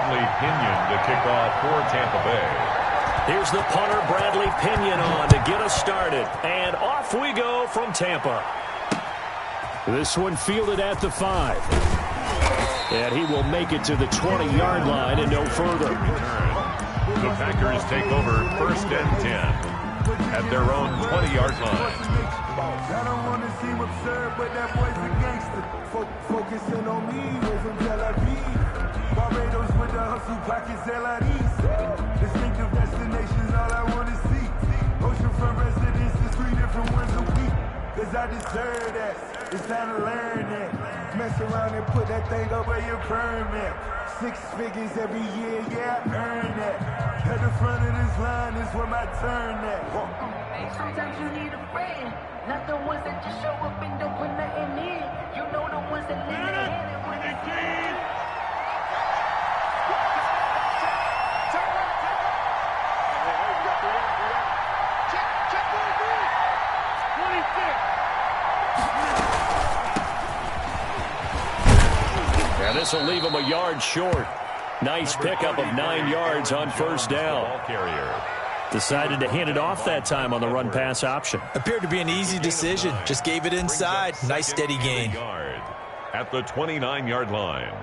Bradley Pinion to kick off for Tampa Bay. Here's the punter, Bradley Pinion, on to get us started. And off we go from Tampa. This one fielded at the 5. And he will make it to the 20-yard line and no further. The Packers take over 1st and 10 at their own 20-yard line. I don't want to seem absurd, but that boy's a gangster. Focusing on me, we're from Tel Aviv. Barbados with the hustle, pockets LIDs. Distinctive destinations, all I want to see. Oceanfront residences, 3 different ones a week. Cause I deserve that. It's time to learn that. Mess around and put that thing over your permit. 6 figures every year, yeah, I earn that. At the front of this line is where my turn at. Sometimes you need a friend, not the ones that just show up and don't put nothing in. You know the ones that leave it in and when it's in. Yeah, this will leave him a yard short. Nice pickup of 9 yards on 1st down. Decided to hand it off that time on the run-pass option. Appeared to be an easy decision. Just gave it inside. Nice steady gain. At the 29-yard line.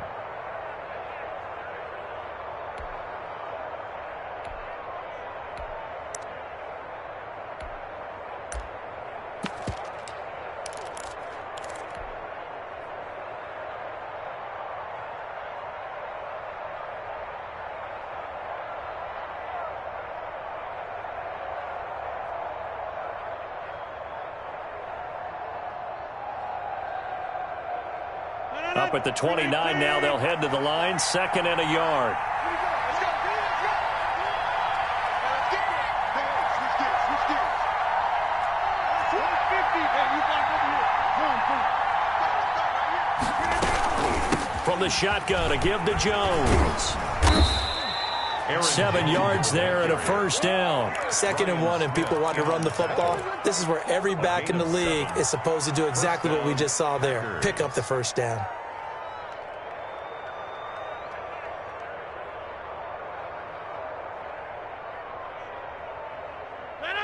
Up at the 29 now, they'll head to the line. 2nd and a yard. From the shotgun, a give to Jones. 7 yards there and a 1st down. 2nd and 1 and people want to run the football. This is where every back in the league is supposed to do exactly what we just saw there. Pick up the 1st down.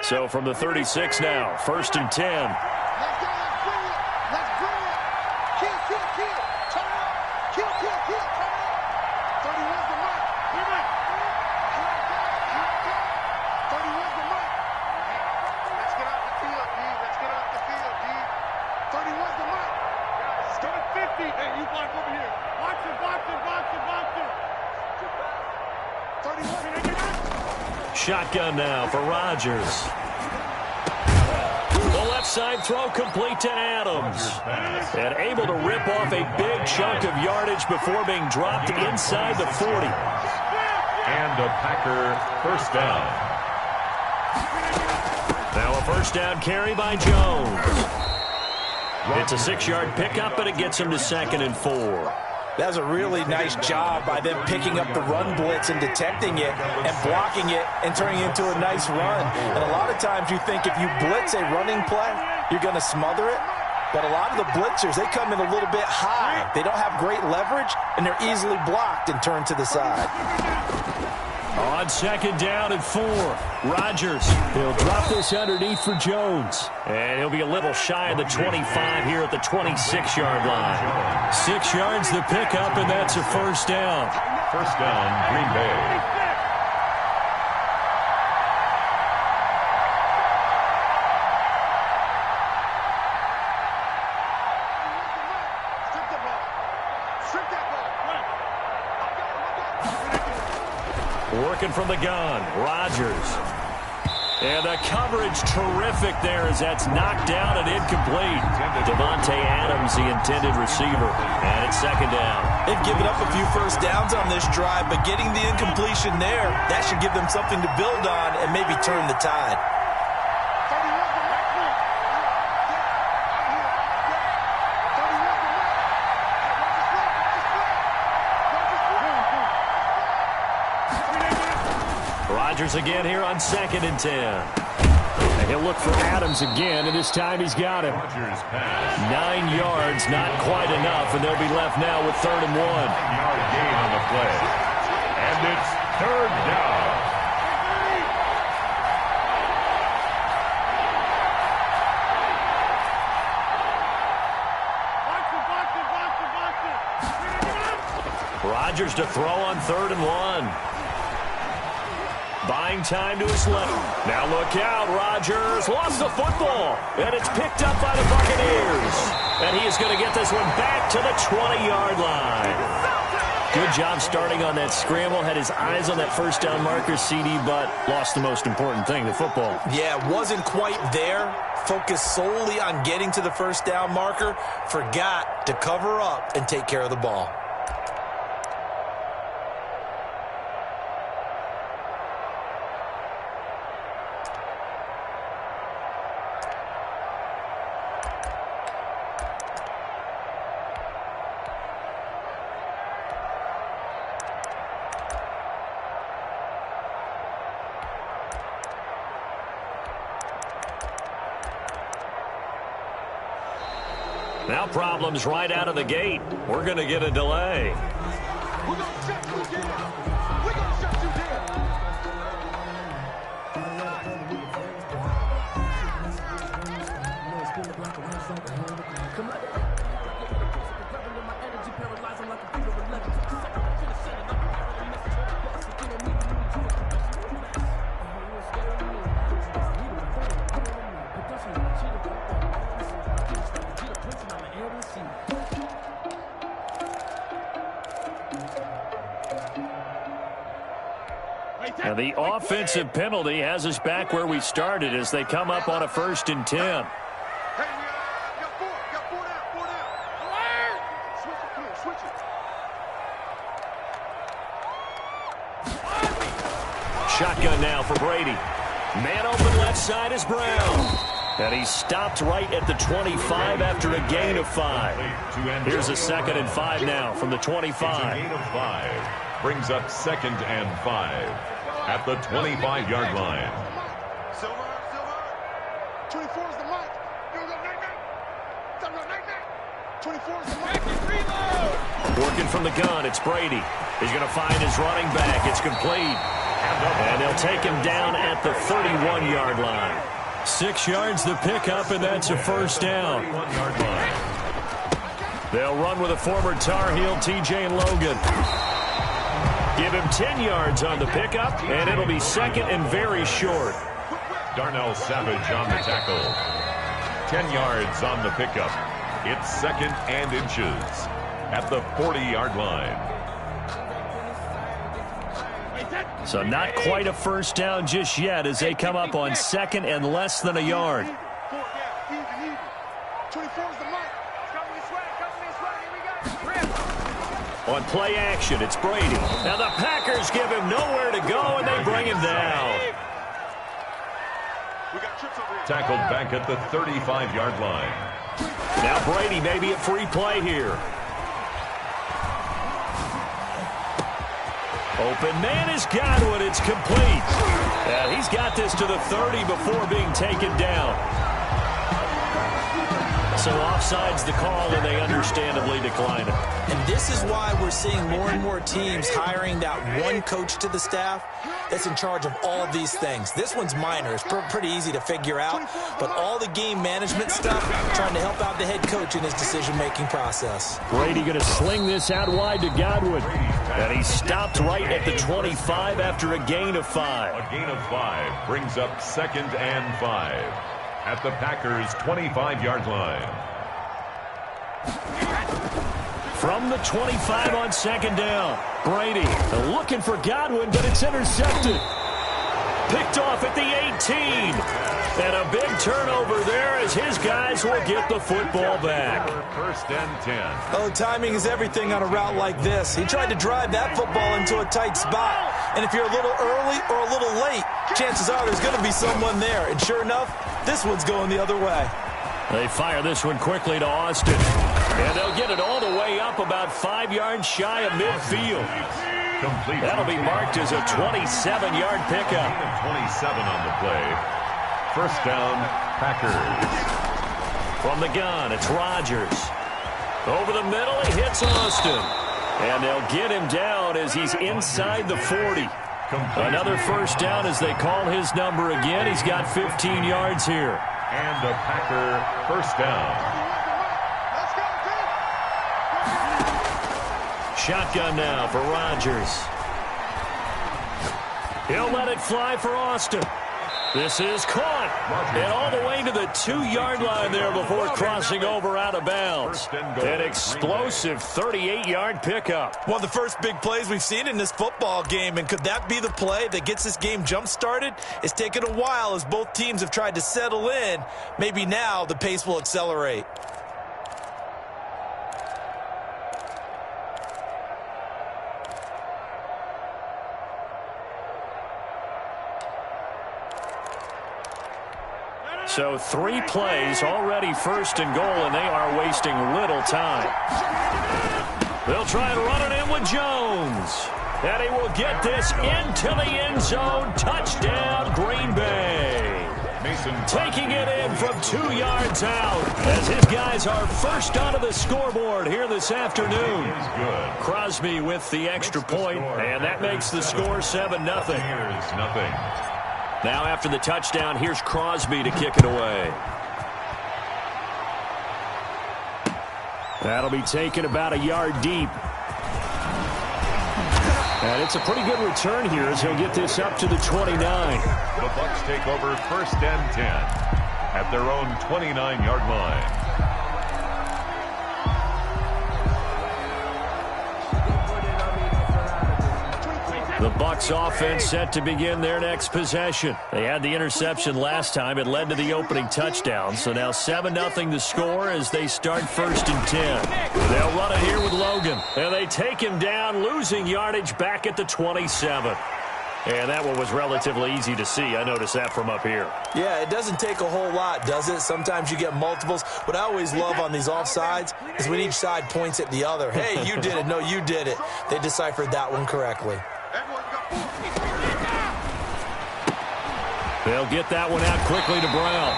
So from the 36 now, 1st and 10. Shotgun now for Rodgers. The left side throw complete to Adams. And able to rip off a big chunk of yardage before being dropped inside the 40. And a Packer 1st down. Now a 1st down carry by Jones. It's a 6-yard pickup, but it gets him to 2nd and 4. That was a really nice job by them picking up the run blitz and detecting it and blocking it and turning it into a nice run. And a lot of times you think if you blitz a running play, you're going to smother it. But a lot of the blitzers, they come in a little bit high. They don't have great leverage, and they're easily blocked and turned to the side. On 2nd down and 4, Rodgers. He'll drop this underneath for Jones. And he'll be a little shy of the 25 here at the 26-yard line. 6 yards the pickup, and that's a 1st down. 1st down, Green Bay. Working from the gun, Rodgers. And the coverage terrific there as that's knocked down and incomplete. Devontae Adams, the intended receiver. And it's 2nd down. They've given up a few 1st downs on this drive, but getting the incompletion there, that should give them something to build on and maybe turn the tide. Rodgers again here on 2nd and 10. And he'll look for Adams again, and this time he's got him. 9 yards, not quite enough, and they'll be left now with 3rd and 1. 9-yard gain on the play. And it's third down. Rodgers to throw on 3rd and 1. Buying time to his left. Now look out. Rodgers lost the football. And it's picked up by the Buccaneers. And he is going to get this one back to the 20-yard line. Good job starting on that scramble. Had his eyes on that first down marker, CD, but lost the most important thing, the football. Yeah, wasn't quite there. Focused solely on getting to the first down marker. Forgot to cover up and take care of the ball. Now problems right out of the gate. We're going to get a delay. We're going to shut you down. We're going to shut you down. And the offensive penalty has us back where we started as they come up on a 1st and 10. Hey, got four down. Switch it. Shotgun now for Brady. Man open left side is Brown. And he stopped right at the 25 after a gain of 5. Here's a 2nd and 5 now from the 25. Gain of 5 brings up 2nd and 5 at the 25-yard line. Silver. 24 is the mic. You're the night. 24 is the mic. Reload. Working from the gun, it's Brady. He's going to find his running back. It's complete. And they'll take him down at the 31-yard line. 6 yards the pickup, and that's a 1st down. They'll run with a former Tar Heel, TJ Logan. Give him 10 yards on the pickup, and it'll be 2nd and very short. Darnell Savage on the tackle. 10 yards on the pickup. It's 2nd and inches at the 40-yard line. So not quite a 1st down just yet as they come up on 2nd and less than a yard. 24 is the mic. On play action, it's Brady. Now the Packers give him nowhere to go, and they bring him down. Tackled back at the 35-yard line. Now Brady may be a free play here. Open man is Godwin. It's complete. And he's got this to the 30 before being taken down. So offside's the call, and they understandably decline it. And this is why we're seeing more and more teams hiring that one coach to the staff that's in charge of all of these things. This one's minor. It's pretty easy to figure out. But all the game management stuff, trying to help out the head coach in his decision-making process. Brady going to sling this out wide to Godwin. And he stopped right at the 25 after a gain of 5. A gain of 5 brings up 2nd and 5 at the Packers' 25-yard line. From the 25 on 2nd down, Brady looking for Godwin, but it's intercepted. Picked off at the 18. And a big turnover there as his guys will get the football back. 1st and 10. Oh, timing is everything on a route like this. He tried to drive that football into a tight spot. And if you're a little early or a little late, chances are there's going to be someone there. And sure enough, this one's going the other way. They fire this one quickly to Austin. And they'll get it all the way up about 5 yards shy of midfield. Complete. That'll be marked as a 27-yard pickup. 27 on the play. 1st down, Packers. From the gun, it's Rodgers. Over the middle, he hits Austin. And they'll get him down as he's inside the 40. Another first down as they call his number again. He's got 15 yards here. And a Packer first down. Shotgun now for Rodgers. He'll let it fly for Austin. This is caught. And all the way to the 2-yard line there before crossing over out of bounds. An explosive 38-yard pickup. One of the first big plays we've seen in this football game, and could that be the play that gets this game jump-started? It's taken a while as both teams have tried to settle in. Maybe now the pace will accelerate. So 3 plays, already first and goal, and they are wasting little time. They'll try and run it in with Jones. And he will get this into the end zone. Touchdown, Green Bay. Mason taking it in from 2 yards out as his guys are first onto the scoreboard here this afternoon. Crosby with the extra point, and that makes the score 7-0. Here's nothing. Now after the touchdown, here's Crosby to kick it away. That'll be taken about a yard deep. And it's a pretty good return here as he'll get this up to the 29. The Bucs take over first and 10 at their own 29-yard line. The Bucs offense set to begin their next possession. They had the interception last time. It led to the opening touchdown. So now 7-0 the score as they start first and 10. They'll run it here with Logan. And they take him down, losing yardage back at the 27. And that one was relatively easy to see. I noticed that from up here. Yeah, it doesn't take a whole lot, does it? Sometimes you get multiples. What I always love on these offsides is when each side points at the other. Hey, you did it. No, you did it. They deciphered that one correctly. They'll get that one out quickly to Brown.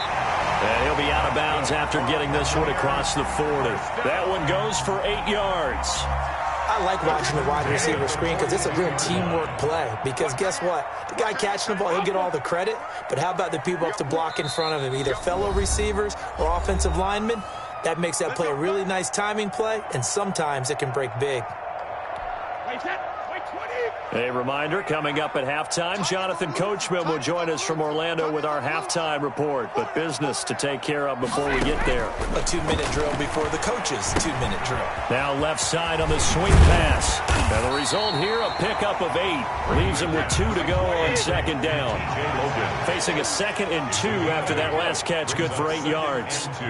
And he'll be out of bounds after getting this one across the 40. That one goes for 8 yards. I like watching the wide receiver screen because it's a real teamwork play. Because guess what? The guy catching the ball, he'll get all the credit. But how about the people up to block in front of him, either fellow receivers or offensive linemen? That makes that play a really nice timing play, and sometimes it can break big. A reminder, coming up at halftime, Jonathan Coachman will join us from Orlando with our halftime report. But business to take care of before we get there. A 2-minute drill before the coach's 2-minute drill. Now left side on the swing pass. And the result here, a pickup of 8. Leaves him with 2 to go on second down. Facing a 2nd and 2 after that last catch, good for 8 yards. 2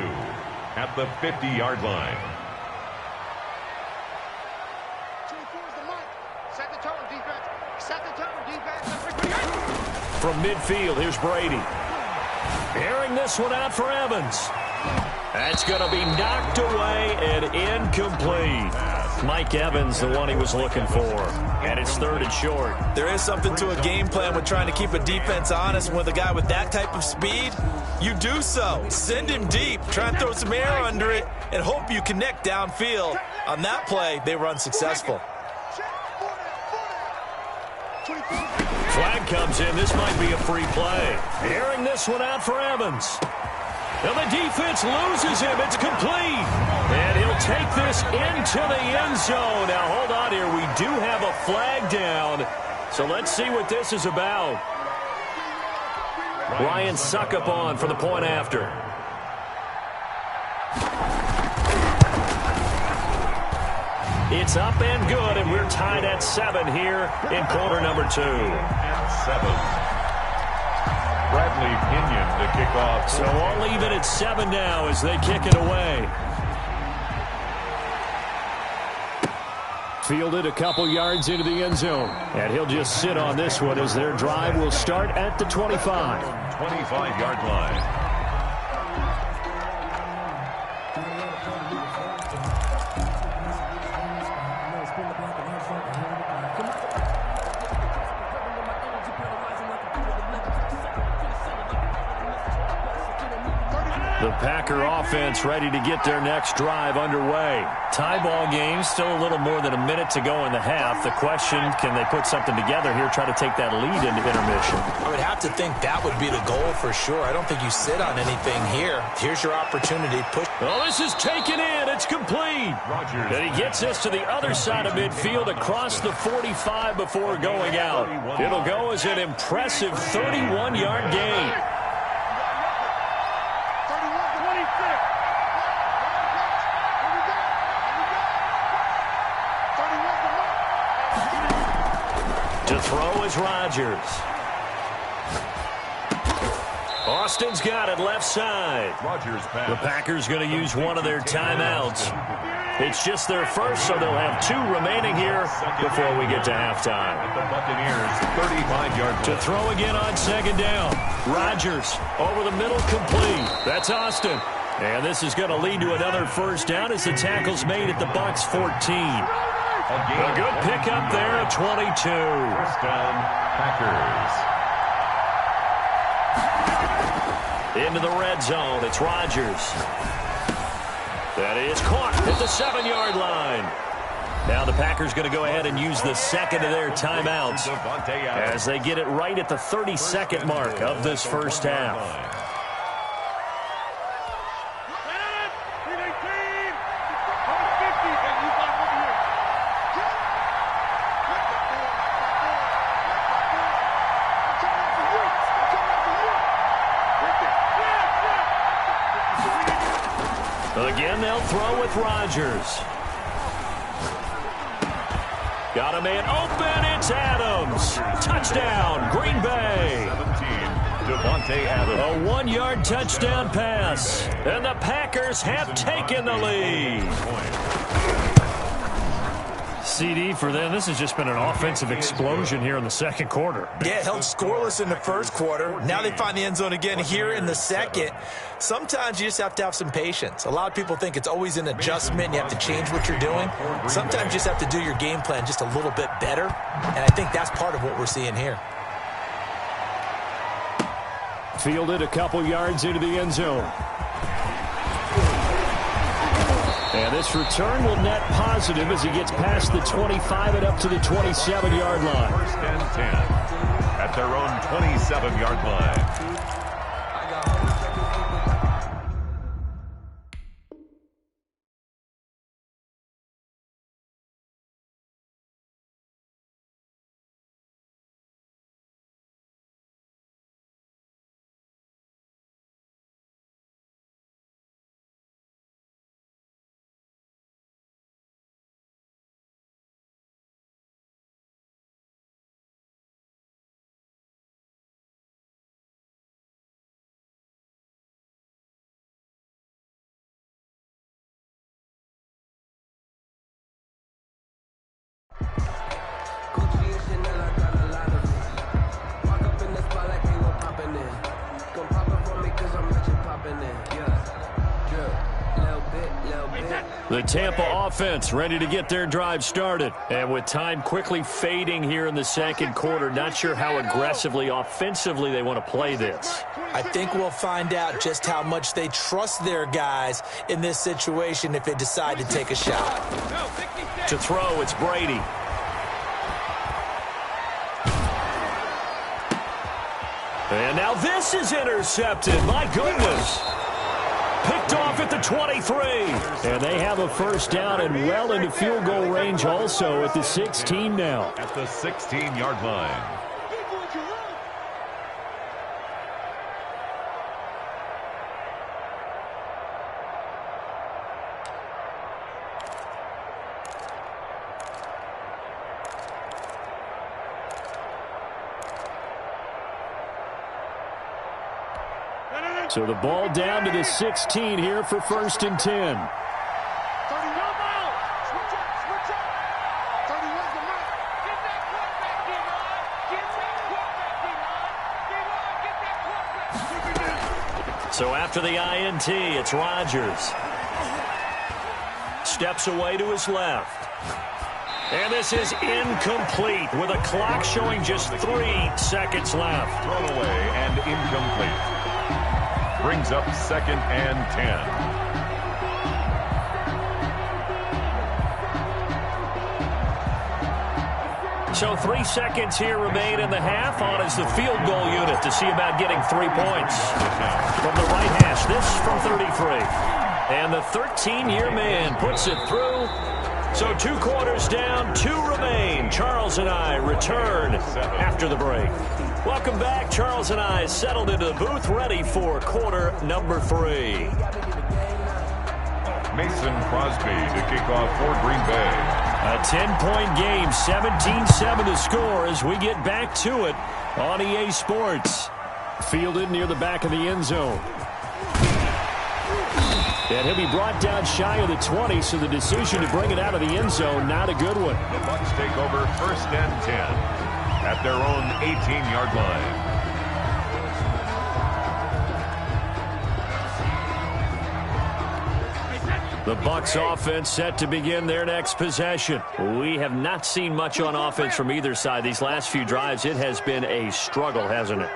at the 50-yard line. From midfield, here's Brady. Airing this one out for Evans. That's going to be knocked away and incomplete. Mike Evans, the one he was looking for. And it's 3rd and short. There is something to a game plan with trying to keep a defense honest. With a guy with that type of speed, you do so. Send him deep. Try and throw some air under it and hope you connect downfield. On that play, they were unsuccessful. Flag comes in. This might be a free play. Airing this one out for Evans. And the defense loses him. It's complete. And he'll take this into the end zone. Now, hold on here. We do have a flag down. So let's see what this is about. Ryan Suckup on for the point after. It's up and good, and we're tied at 7 here in quarter number 2. And 7. Bradley Pinion to kick off. So all even at 7 now as they kick it away. Fielded a couple yards into the end zone. And he'll just sit on this one as their drive will start at the 25. 25-yard line. The Packer offense ready to get their next drive underway. Tie ball game, still a little more than a minute to go in the half. The question, can they put something together here, try to take that lead into intermission? I would have to think that would be the goal for sure. I don't think you sit on anything here. Here's your opportunity. Push. Oh, this is taken in. It's complete. Rodgers. And he gets us to the other side of midfield across the 45 before going out. It'll go as an impressive 31-yard gain. To throw is Rodgers. Austin's got it left side. Rodgers pass. The Packers going to use one of their timeouts. It's just their first, so they'll have 2 remaining here before we get to halftime. The Buccaneers 35-yard line. To throw again on second down. Rodgers over the middle, complete. That's Austin. And this is going to lead to another first down as the tackle's made at the Bucs 14. A good pickup there at 22. First down, Packers. Into the red zone. It's Rodgers. That is caught at the 7-yard line. Now the Packers going to go ahead and use the second of their timeouts as they get it right at the 32nd mark of this first half. Again, they'll throw with Rodgers. Got a man open. It's Adams. Touchdown, Green Bay. 17, Devontae Adams. A 1-yard touchdown pass. And the Packers have taken the lead. CD for them. This has just been an offensive explosion here in the second quarter. Yeah, held scoreless in the first quarter. Now they find the end zone again here in the second. Sometimes you just have to have some patience. A lot of people think it's always an adjustment. You have to change what you're doing. Sometimes you just have to do your game plan just a little bit better. And I think that's part of what we're seeing here. Fielded a couple yards into the end zone. And this return will net positive as he gets past the 25 and up to the 27-yard line. First and 10 at their own 27-yard line. The Tampa offense ready to get their drive started. And with time quickly fading here in the second quarter, not sure how aggressively, offensively they want to play this. I think we'll find out just how much they trust their guys in this situation if they decide to take a shot. To throw, it's Brady. And now this is intercepted. My goodness. Picked off at the 23. And they have a first down and well into field goal range also at the 16 now. At the 16-yard line. So the ball down to the 16 here for first and 10. So after the INT, it's Rodgers. Steps away to his left. And this is incomplete with a clock showing just 3 seconds left. Thrown away and incomplete. brings up 2nd and 10. So 3 seconds here remain in the half. On is the field goal unit to see about getting 3 points. From the right hash, this from 33. And the 13-year man puts it through. So 2 quarters down, 2 remain. Charles and I return after the break. Welcome back. Charles and I settled into the booth, ready for quarter number 3. Mason Crosby to kick off for Green Bay. A 10-point game, 17-7 to score as we get back to it on EA Sports. Fielded near the back of the end zone. And he'll be brought down shy of the 20, so the decision to bring it out of the end zone, not a good one. The Bucs take over 1st and 10 at their own 18-yard line. The Bucs offense set to begin their next possession. We have not seen much on offense from either side. These last few drives, it has been a struggle, hasn't it?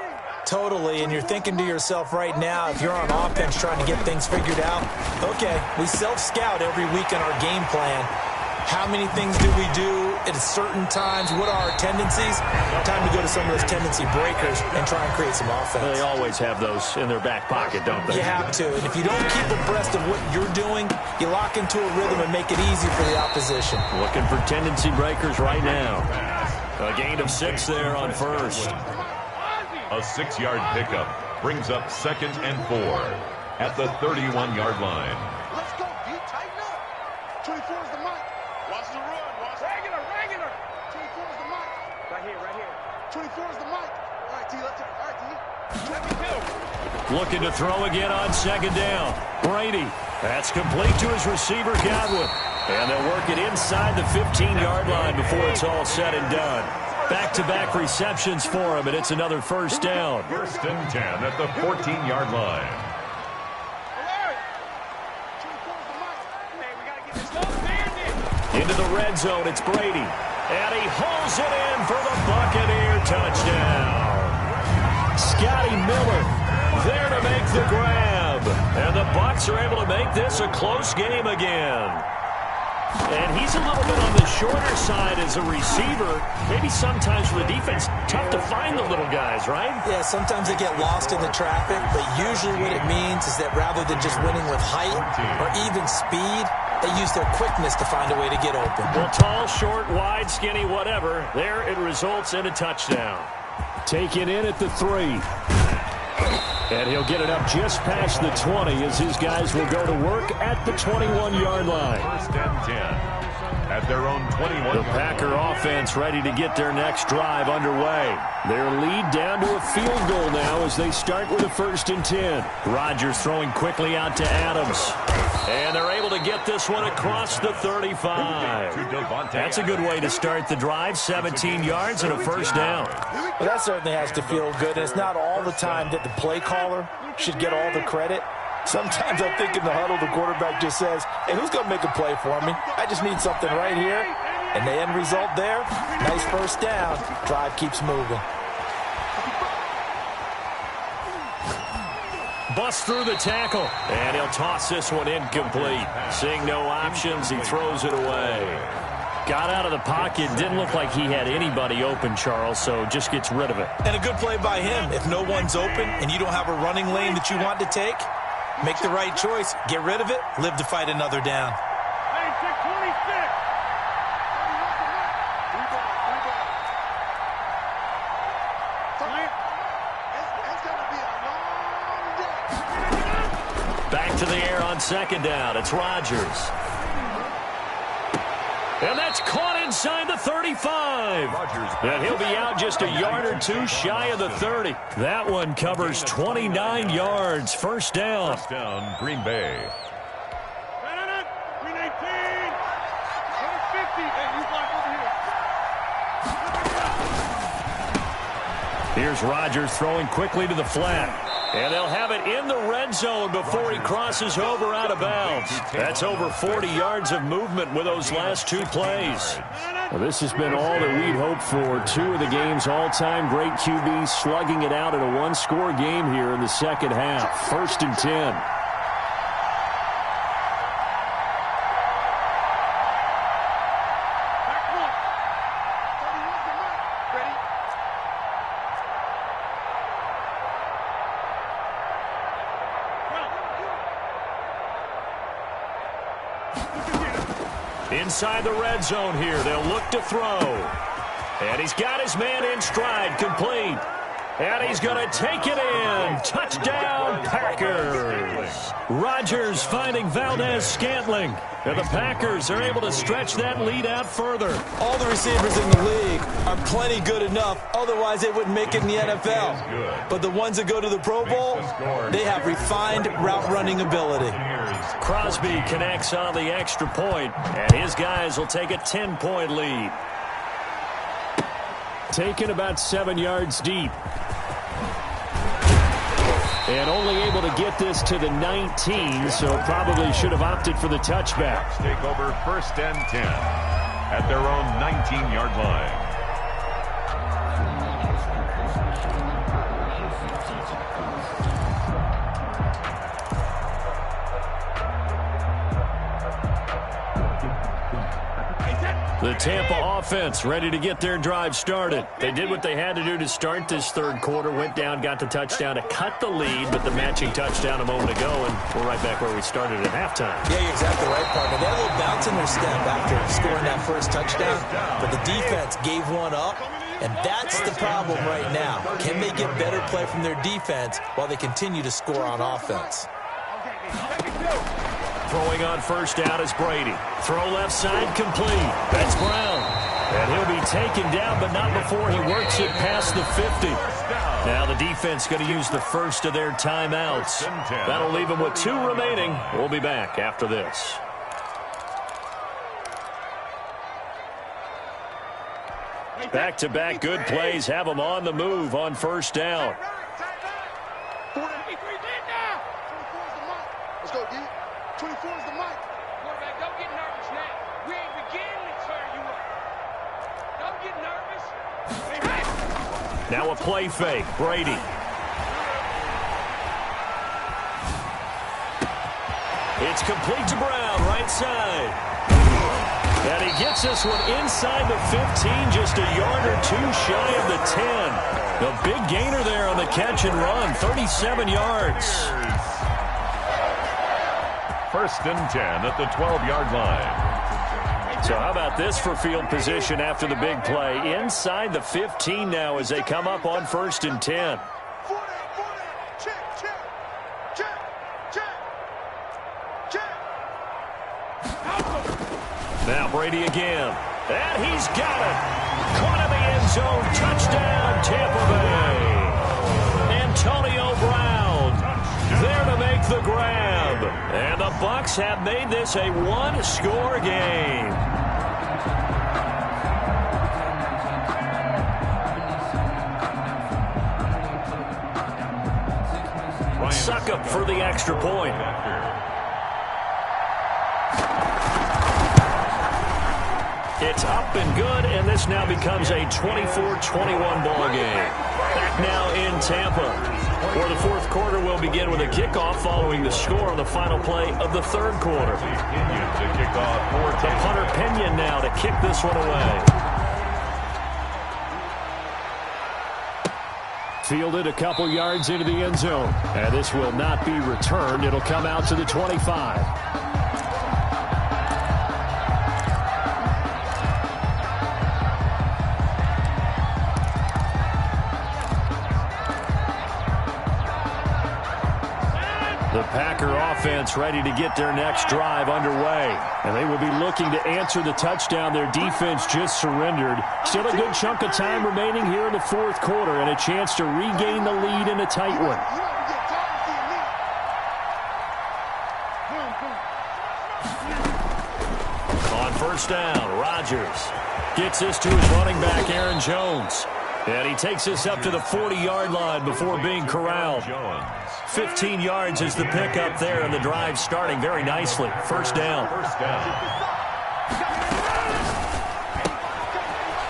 Totally, and you're thinking to yourself right now, if you're on offense trying to get things figured out, okay, we self-scout every week in our game plan. How many things do we do at certain times? What are our tendencies? Time to go to some of those tendency breakers and try and create some offense. They always have those in their back pocket, don't they? You have to, and if you don't keep abreast of what you're doing, you lock into a rhythm and make it easy for the opposition. Looking for tendency breakers right now. A gain of 6 there on first. A 6-yard pickup brings up 2nd and 4 at the 31-yard line. Let's go, D. Tighten up. 24 is the mic. Watch the run. Watch regular. 24 is the mic. Right here. 24 is the mic. All right, D. Let's all right, D. 22. Looking to throw again on 2nd down. Brady. That's complete to his receiver, Godwin. And they'll work it inside the 15-yard line before it's all said and done. Back-to-back receptions for him, and it's another 1st down. 1st and 10 at the 14-yard line. Into the red zone, it's Brady. And he hauls it in for the Buccaneer touchdown. Scotty Miller there to make the grab. And the Bucs are able to make this a close game again. And he's a little bit on the shorter side as a receiver. Maybe sometimes for the defense, tough to find the little guys, right? Yeah, sometimes they get lost in the traffic, but usually what it means is that rather than just winning with height or even speed, they use their quickness to find a way to get open. Well, tall, short, wide, skinny, whatever. There it results in a touchdown. Taken in at the 3. And he'll get it up just past the 20 as his guys will go to work at the 21-yard line. 1st and 10 at their own 21. The Packer offense ready to get their next drive underway. Their lead down to a field goal now as they start with a 1st and 10. Rodgers throwing quickly out to Adams. And they're able to get this one across the 35. That's a good way to start the drive. 17 yards and a 1st down. Well, that certainly has to feel good. And it's not all the time that the play caller should get all the credit. Sometimes I think in the huddle, the quarterback just says, hey, who's going to make a play for me? I just need something right here. And the end result there, nice 1st down. Drive keeps moving. Bust through the tackle. And he'll toss this one incomplete. Seeing no options, he throws it away. Got out of the pocket. Didn't look like he had anybody open, Charles, so just gets rid of it. And a good play by him. If no one's open and you don't have a running lane that you want to take, make the right choice. Get rid of it. Live to fight another down. Back to the air on 2nd down. It's Rodgers. And that's caught inside the 35. And he'll be out just a yard or 2 shy of the 30. That one covers 29 yards. 1st down. 1st down, Green Bay. Green 18. 150. Hey, you block over here. Here's Rodgers throwing quickly to the flat. And they'll have it in the red zone before he crosses over out of bounds. That's over 40 yards of movement with those last 2 plays. Well, this has been all that we'd hoped for. 2 of the game's all-time great QBs slugging it out in a one-score game here in the second half. 1st and 10. Inside the red zone here, they'll look to throw. And he's got his man in stride, complete. And he's going to take it in. Touchdown, Packers. Rodgers finding Valdez-Scantling. And the Packers are able to stretch that lead out further. All the receivers in the league are plenty good enough. Otherwise, they wouldn't make it in the NFL. But the ones that go to the Pro Bowl, they have refined route running ability. Crosby connects on the extra point, and his guys will take a 10-point lead. Taken about 7 yards deep. And only able to get this to the 19, so probably should have opted for the touchback. Take over 1st and 10 at their own 19-yard line. The Tampa offense ready to get their drive started. They did what they had to do to start this third quarter. Went down, got the touchdown to cut the lead, but the matching touchdown a moment ago, and we're right back where we started at halftime. Yeah, you're exactly right, partner. They had a little bounce in their step after scoring that first touchdown, but the defense gave one up, and that's the problem right now. Can they get better play from their defense while they continue to score on offense? Throwing on first down is Brady. Throw left side complete. That's Brown. And he'll be taken down, but not before he works it past the 50. Now the defense going to use the first of their timeouts. That'll leave them with 2 remaining. We'll be back after this. Back-to-back good plays have them on the move on first down. Let's go, D. 24 is the mic. Quarterback, don't get nervous now. We ain't beginning to turn you up. Don't get nervous. Now a play fake. Brady. It's complete to Brown, right side. And he gets this one inside the 15, just a yard or 2 shy of the 10. The big gainer there on the catch and run, 37 yards. 1st and 10 at the 12-yard line. So how about this for field position after the big play? Inside the 15 now as they come up on 1st and 10. Now Brady again. And he's got it. Caught in the end zone. Touchdown, Tampa Bay. Antonio Brown there to make the grab. And the Bucs have made this a one-score game. Succop for the extra point. It's up and good, and this now becomes a 24-21 ball game. Back now in Tampa, where the fourth quarter will begin with a kickoff following the score on the final play of the third quarter. The punter Pinion now to kick this one away. Fielded a couple yards into the end zone, and this will not be returned. It'll come out to the 25. The Packer offense ready to get their next drive underway. And they will be looking to answer the touchdown their defense just surrendered. Still a good chunk of time remaining here in the fourth quarter and a chance to regain the lead in a tight one. On first down, Rodgers gets this to his running back, Aaron Jones. And he takes us up to the 40-yard line before being corralled. 15 yards is the pickup there, and the drive starting very nicely. First down.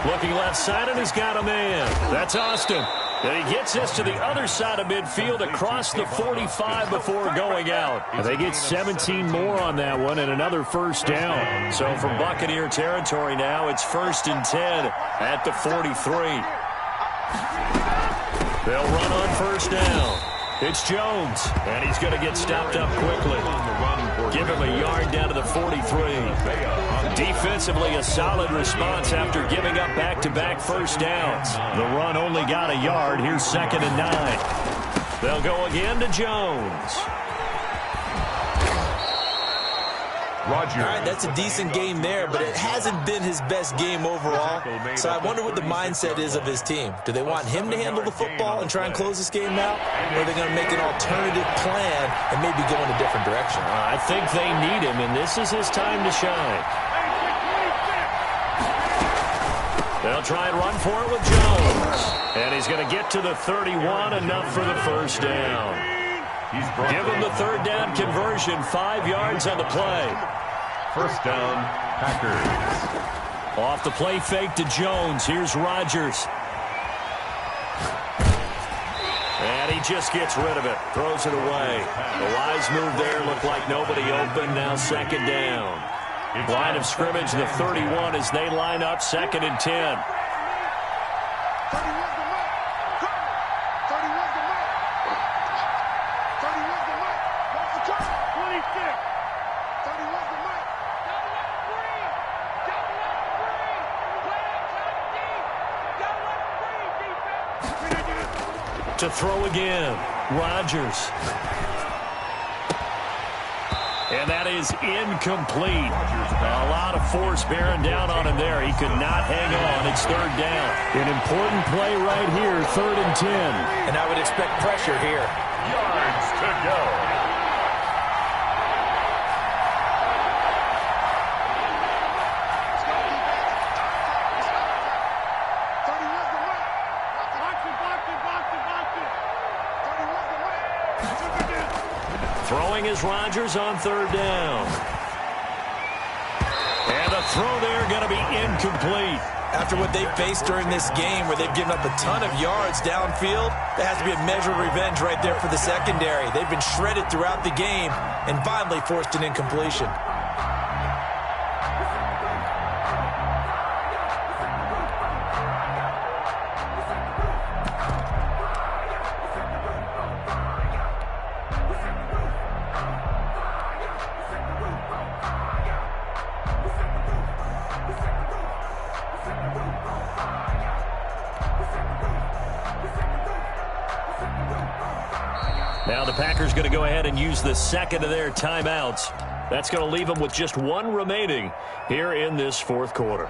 Looking left side, and he's got a man. That's Austin. And he gets us to the other side of midfield across the 45 before going out. And they get 17 more on that one and another first down. So from Buccaneer territory now, it's 1st and 10 at the 43. They'll run on first down. It's Jones, and he's going to get stopped up quickly. Give him a yard down to the 43. Defensively, a solid response after giving up back-to-back first downs. The run only got a yard. Here's 2nd and 9. They'll go again to Jones. Roger. All right, that's a decent game there, but it hasn't been his best game overall. So I wonder what the mindset is of his team. Do they want him to handle the football and try and close this game out? Or are they going to make an alternative plan and maybe go in a different direction? I think they need him, and this is his time to shine. They'll try and run for it with Jones. And he's going to get to the 31, enough for the first down. Give him the 3rd down conversion, 5 yards on the play. First down, Packers. Off the play fake to Jones. Here's Rodgers. And he just gets rid of it. Throws it away. The wise move there. Looked like nobody open. Now 2nd down. Line of scrimmage, the 31 as they line up. 2nd and 10. To throw again, Rodgers. And that is incomplete. A lot of force bearing down on him there. He could not hang on. It's 3rd down. An important play right here, 3rd and 10. And I would expect pressure here. Yards to go. Throwing is Rodgers on 3rd down. And the throw there going to be incomplete. After what they faced during this game where they've given up a ton of yards downfield, there has to be a measure of revenge right there for the secondary. They've been shredded throughout the game and finally forced an incompletion. Now the Packers going to go ahead and use the 2nd of their timeouts. That's going to leave them with just 1 remaining here in this 4th quarter.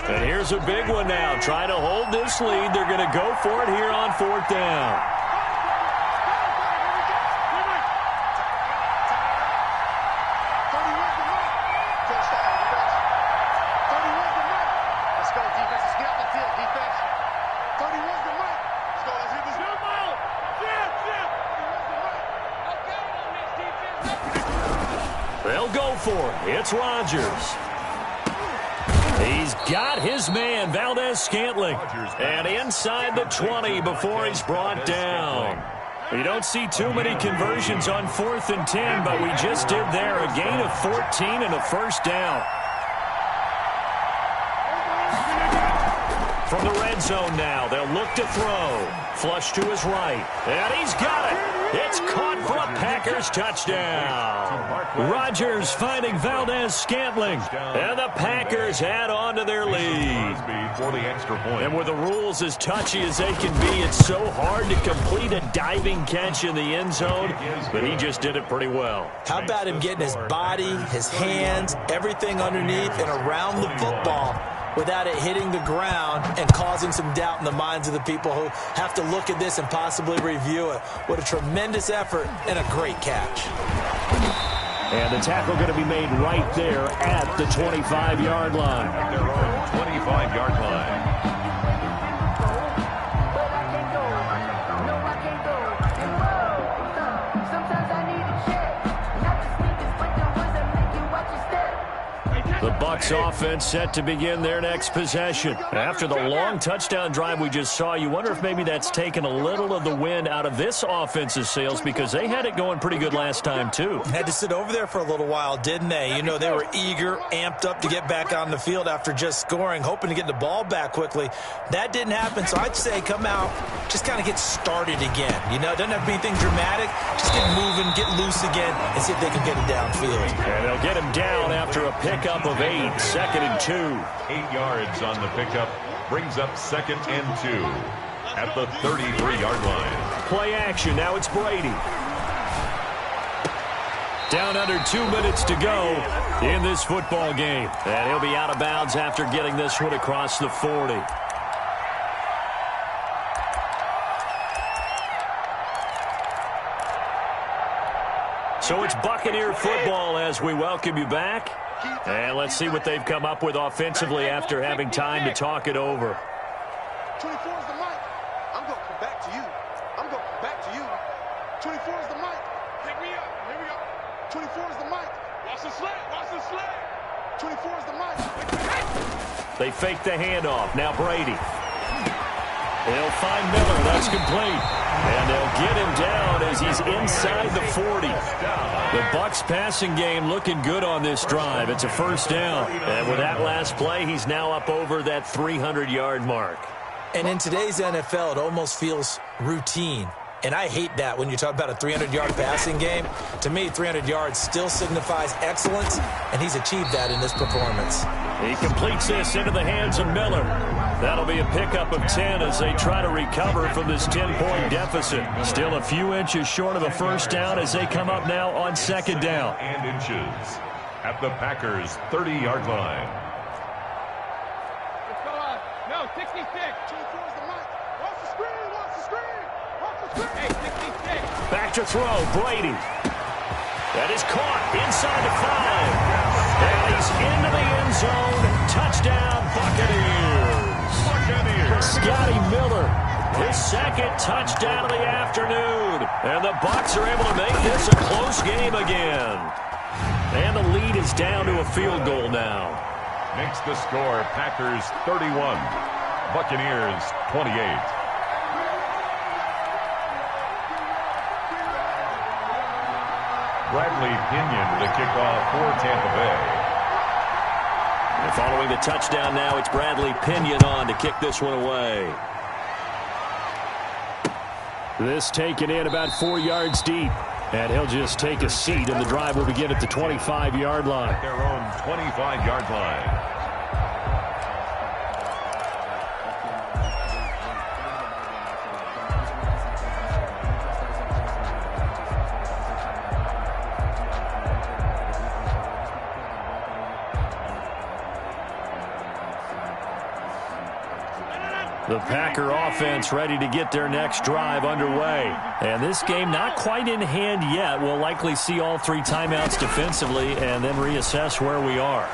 And here's a big one now. Trying to hold this lead. They're going to go for it here on 4th down. They'll go for it. It's Rodgers. He's got his man, Valdes-Scantling. And inside the 20 before he's brought down. You don't see too many conversions on 4th and 10, but we just did there. A gain of 14 and a first down. From the red zone now, they'll look to throw. Flush to his right. And he's got it. It's caught for a Packers touchdown. Rodgers finding Valdes-Scantling. And the Packers add on to their lead. For the extra point. And with the rules as touchy as they can be, it's so hard to complete a diving catch in the end zone, but he just did it pretty well. How about him getting his body, his hands, everything underneath and around the football without it hitting the ground and causing some doubt in the minds of the people who have to look at this and possibly review it. What a tremendous effort and a great catch. And the tackle going to be made right there at the 25-yard line. At their own 25-yard line. The Bucs offense set to begin their next possession. After the long touchdown drive we just saw, you wonder if maybe that's taken a little of the wind out of this offense's sails because they had it going pretty good last time too. Had to sit over there for a little while, didn't they? You know, they were eager, amped up to get back on the field after just scoring, hoping to get the ball back quickly. That didn't happen, so I'd say come out, just kind of get started again. You know, it doesn't have to be anything dramatic. Just get moving, get loose again, and see if they can get it downfield. And they'll get him down after a pickup of 8, 2nd and 2. 8 yards on the pickup, brings up 2nd and 2 at the 33-yard line. Play action, now it's Brady. Down under 2 minutes to go in this football game. And he'll be out of bounds after getting this one across the 40. So it's Buccaneer football as we welcome you back. And let's see what they've come up with offensively after having time to talk it over. 24 is the mic. I'm going to come back to you. I'm going to come back to you. 24 is the mic. Pick me up. Here we go. 24 is the mic. Watch the slant. Watch the slant. 24 is the mic. They fake the handoff. Now Brady. They'll find Miller. That's complete. And they'll get him down as he's inside the 40. The Bucs passing game looking good on this drive. It's a first down. And with that last play, he's now up over that 300-yard mark. And in today's NFL, it almost feels routine. And I hate that when you talk about a 300-yard passing game. To me, 300 yards still signifies excellence, and he's achieved that in this performance. He completes this into the hands of Miller. That'll be a pickup of 10 as they try to recover from this 10-point deficit. Still a few inches short of a first down as they come up now on 2nd down. And inches at the Packers' 30-yard line. Let's go on. No, 66. 24 is the mic. Watch the screen. Watch the screen. Watch the screen. Hey, 66. Back to throw, Brady. That is caught inside the 5. And he's into the end zone. Touchdown, Buccaneers. Scotty Miller, his 2nd touchdown of the afternoon. And the Bucs are able to make this a close game again. And the lead is down to a field goal now. Makes the score Packers 31, Buccaneers 28. Bradley Pinion the kickoff for Tampa Bay. And following the touchdown now, it's Bradley Pinion on to kick this one away. This taken in about 4 yards deep. And he'll just take a seat, and the drive will begin at the 25-yard line. At their own 25-yard line. The Packer offense ready to get their next drive underway. And this game not quite in hand yet. We'll likely see all 3 timeouts defensively and then reassess where we are.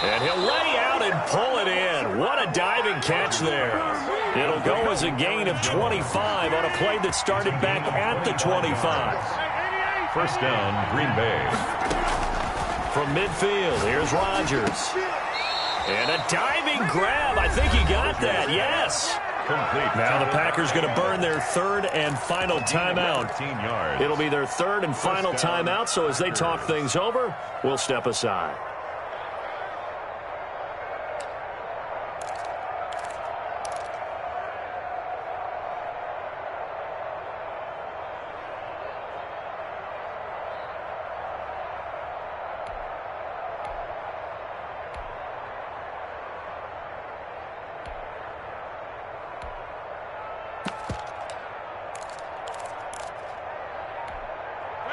And he'll lay out and pull it in. What a diving catch there. It'll go as a gain of 25 on a play that started back at the 25. First down, Green Bay. From midfield, here's Rodgers. And a diving grab. I think he got that, yes. Complete. Now the Packers going to burn their 3rd and final timeout. 14 yards. It'll be their 3rd and final timeout, so as they talk things over, we'll step aside.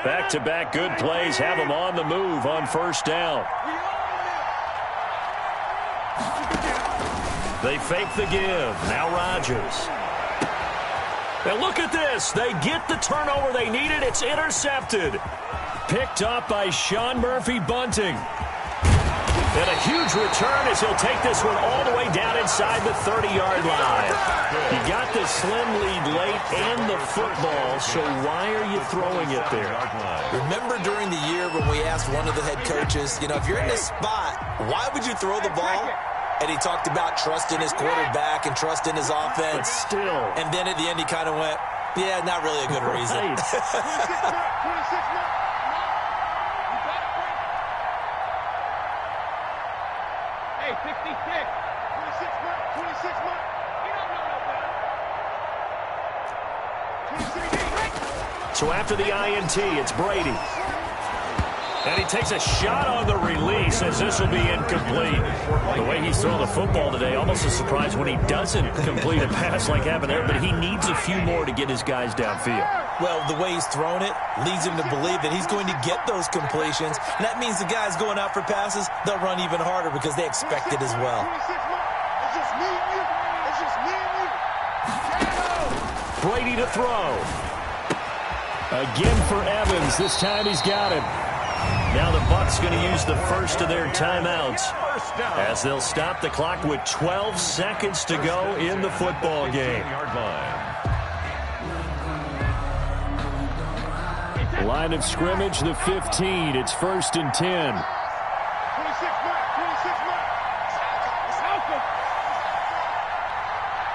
Back-to-back good plays have them on the move on first down. They fake the give. Now Rodgers. And look at this. They get the turnover they needed. It's intercepted. Picked up by Sean Murphy-Bunting. And a huge return as he'll take this one all the way down inside the 30-yard line. He got the slim lead late and the football, so why are you throwing it there? Remember during the year when we asked one of the head coaches, you know, if you're in this spot, why would you throw the ball? And he talked about trusting his quarterback and trusting his offense. But still. And then at the end he kind of went, yeah, not really a good reason. Hey, 66. 26 months. 26 months. You don't know no better. 26. So after the INT, it's Brady. And he takes a shot on the release as this will be incomplete. The way he's throwing the football today, almost a surprise when he doesn't complete a pass like happened there, but he needs a few more to get his guys downfield. Well, the way he's thrown it leads him to believe that he's going to get those completions. And that means the guys going out for passes, they'll run even harder because they expect it as well. It's just me and you. It's just me and you. Brady to throw. Again for Evans. This time he's got it. Now the Bucs going to use the first of their timeouts as they'll stop the clock with 12 seconds to go in the football game. Line of scrimmage, the 15. It's 1st and 10. 26 months. 26 months. It's Malcolm.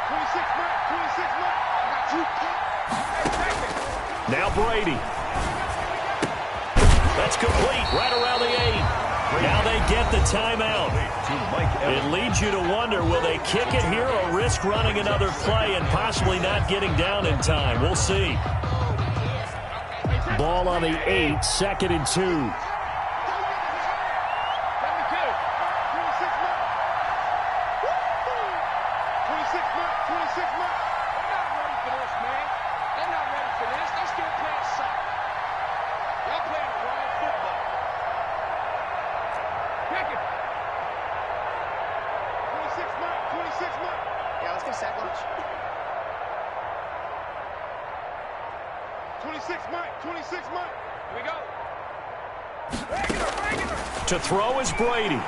26 months. 26 months. I got you. Now Brady. That's complete right around the 8. Now they get the timeout. It leads you to wonder, will they kick it here or risk running another play and possibly not getting down in time? We'll see. Ball on the 8, 2nd and 2. 26 months. 26 months. 26 months. They're not ready for this, man. They're not ready for this. They're still playing soccer. Y'all playing the wrong football. Pick it. 26 months. 26 months. Yeah, let's get a sack lunch. 26 months. 26 months. Here we go. To throw is Brady.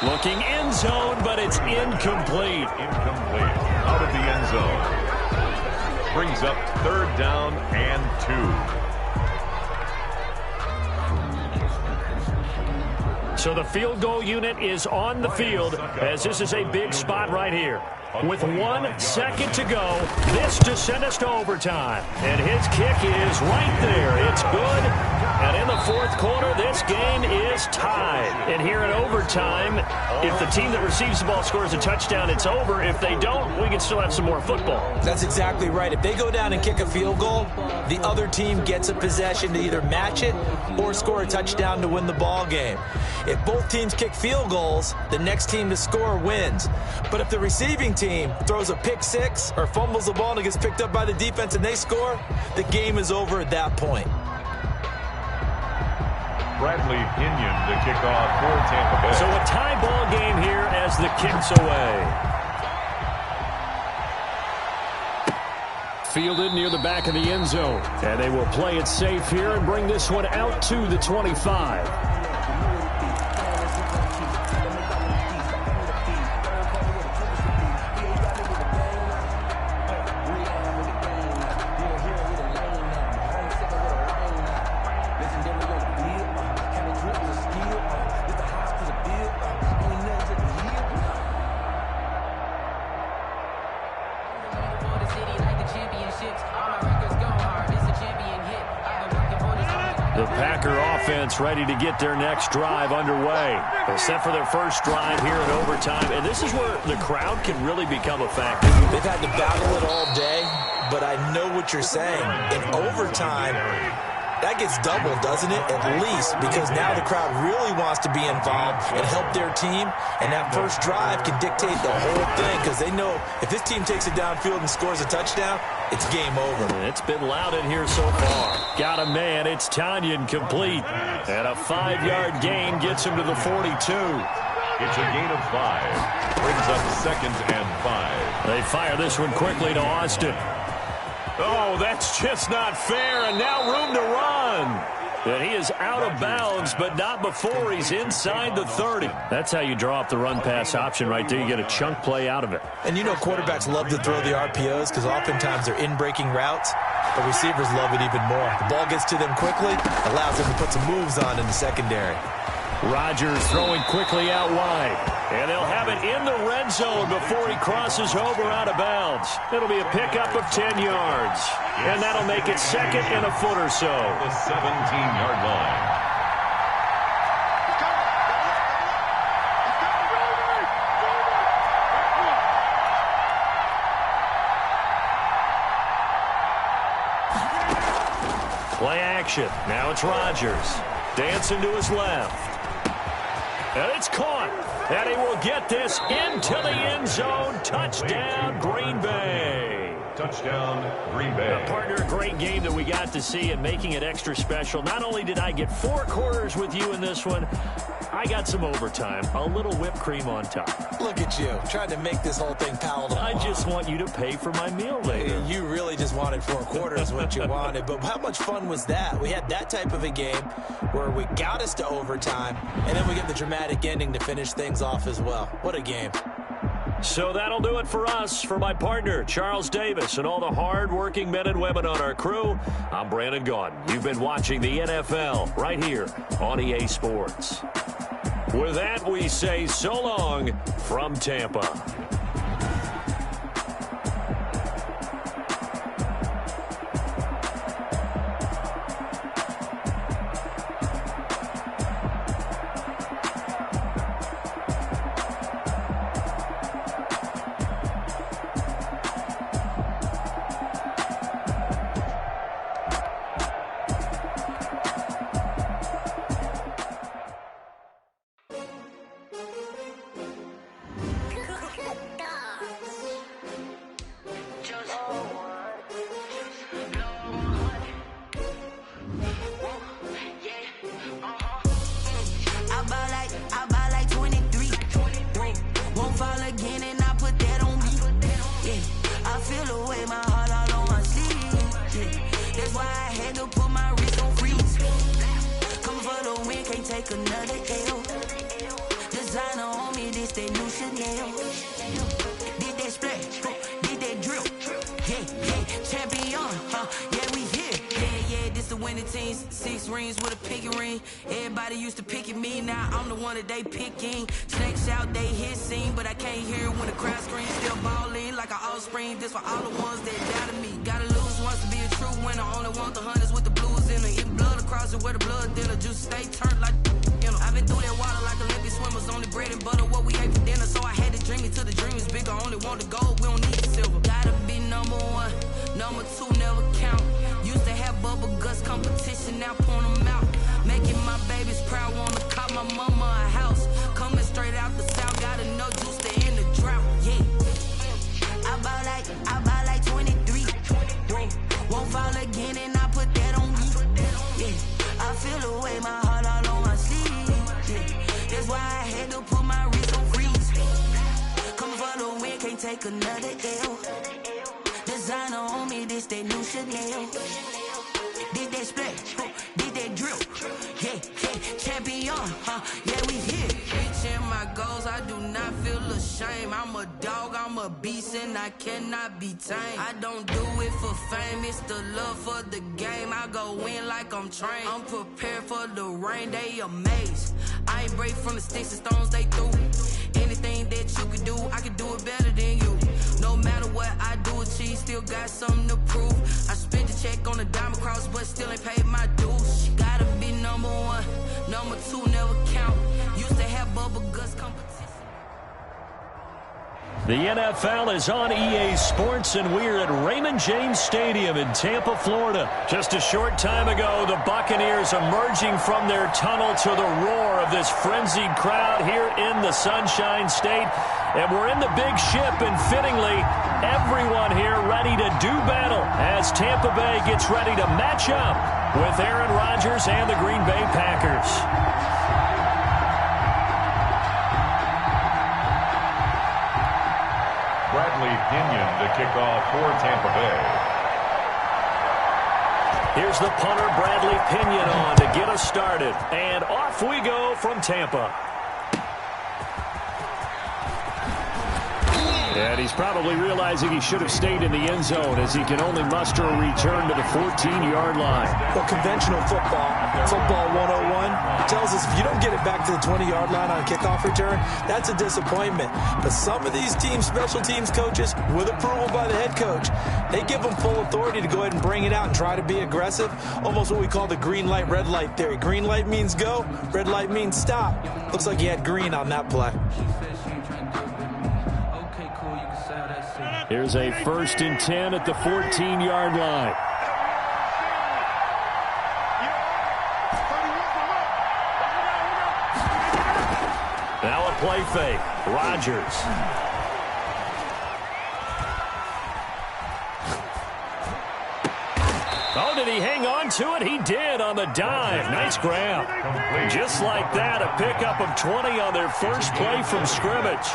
Looking end zone, but it's incomplete. Incomplete. Out of the end zone. Brings up 3rd down and 2. So the field goal unit is on the field as this is a big spot right here. With 1 second to go, this to send us to overtime. And his kick is right there. It's good. And in the 4th quarter, this game is tied. And here in overtime, if the team that receives the ball scores a touchdown, it's over. If they don't, we can still have some more football. That's exactly right. If they go down and kick a field goal, the other team gets a possession to either match it or score a touchdown to win the ball game. If both teams kick field goals, the next team to score wins. But if the receiving team throws a pick six or fumbles the ball and it gets picked up by the defense and they score, the game is over at that point. Bradley Pinion to kick off for Tampa Bay. So a tie ball game here as the kick's away. Fielded near the back of the end zone. And they will play it safe here and bring this one out to the 25. The Packer offense ready to get their next drive underway. They're set for their first drive here in overtime, and this is where the crowd can really become a factor. They've had to battle it all day, but I know what you're saying. In overtime, that that gets doubled, doesn't it? At least, because now the crowd really wants to be involved and help their team, and that first drive can dictate the whole thing, because they know if this team takes it downfield and scores a touchdown, it's game over. It's been loud in here so far. Got a man. It's Tanyan complete. And a 5-yard gain gets him to the 42. It's a gain of 5. Brings up 2nd and 5. They fire this one quickly to Austin. Oh, that's just not fair, and now room to run. And he is out of bounds, but not before he's inside the 30. That's how you draw up the run-pass option right there. You get a chunk play out of it. And you know quarterbacks love to throw the RPOs because oftentimes they're in-breaking routes. The receivers love it even more. The ball gets to them quickly, allows them to put some moves on in the secondary. Rodgers throwing quickly out wide. And they'll have it in the red zone before he crosses over out of bounds. It'll be a pickup of 10 yards. And that'll make it 2nd and a foot or so. The 17-yard line. Play action. Now it's Rodgers. Dancing to his left. And it's caught. And he will get this into the end zone. Touchdown, Green Bay. Touchdown, Green Bay. Partner, a great game that we got to see and making it extra special. Not only did I get 4 quarters with you in this one, I got some overtime, a little whipped cream on top. Look at you, trying to make this whole thing palatable. I just want you to pay for my meal later. You really just wanted 4 quarters, what you wanted. But how much fun was that? We had that type of a game where we got us to overtime, and then we get the dramatic ending to finish things off as well. What a game. So that'll do it for us. For my partner, Charles Davis, and all the hard-working men and women on our crew, I'm Brandon Gaudin. You've been watching the NFL right here on EA Sports. With that, we say so long from Tampa. I don't do it for fame, it's the love for the game. I go in like I'm trained. I'm prepared for the rain, they amazed. I ain't break from the sticks and stones they threw. Anything that you can do, I can do it better than you. No matter what I do, achieve, still got something to prove. I spent the check on the diamond cross, but still ain't paid my dues. Gotta be number 1, number 2 never count. Used to have bubble guts competition. The NFL is on EA Sports, and we're at Raymond James Stadium in Tampa, Florida. Just a short time ago, the Buccaneers emerging from their tunnel to the roar of this frenzied crowd here in the Sunshine State. And we're in the big ship, and fittingly, everyone here ready to do battle as Tampa Bay gets ready to match up with Aaron Rodgers and the Green Bay Packers. Bradley Pinion to kick off for Tampa Bay. Here's the punter, Bradley Pinion, on to get us started. And off we go from Tampa. And he's probably realizing he should have stayed in the end zone as he can only muster a return to the 14-yard line. Well, conventional football 101, tells us if you don't get it back to the 20-yard line on a kickoff return, that's a disappointment. But some of these teams, special teams coaches, with approval by the head coach, they give them full authority to go ahead and bring it out and try to be aggressive. Almost what we call the green light, red light theory. Green light means go, red light means stop. Looks like he had green on that play. Here's a 1st and 10 at the 14-yard line. Now a play fake. Rodgers. Oh, did he hang on to it? He did on the dive. Nice grab. Just like that, a pickup of 20 on their first play from scrimmage.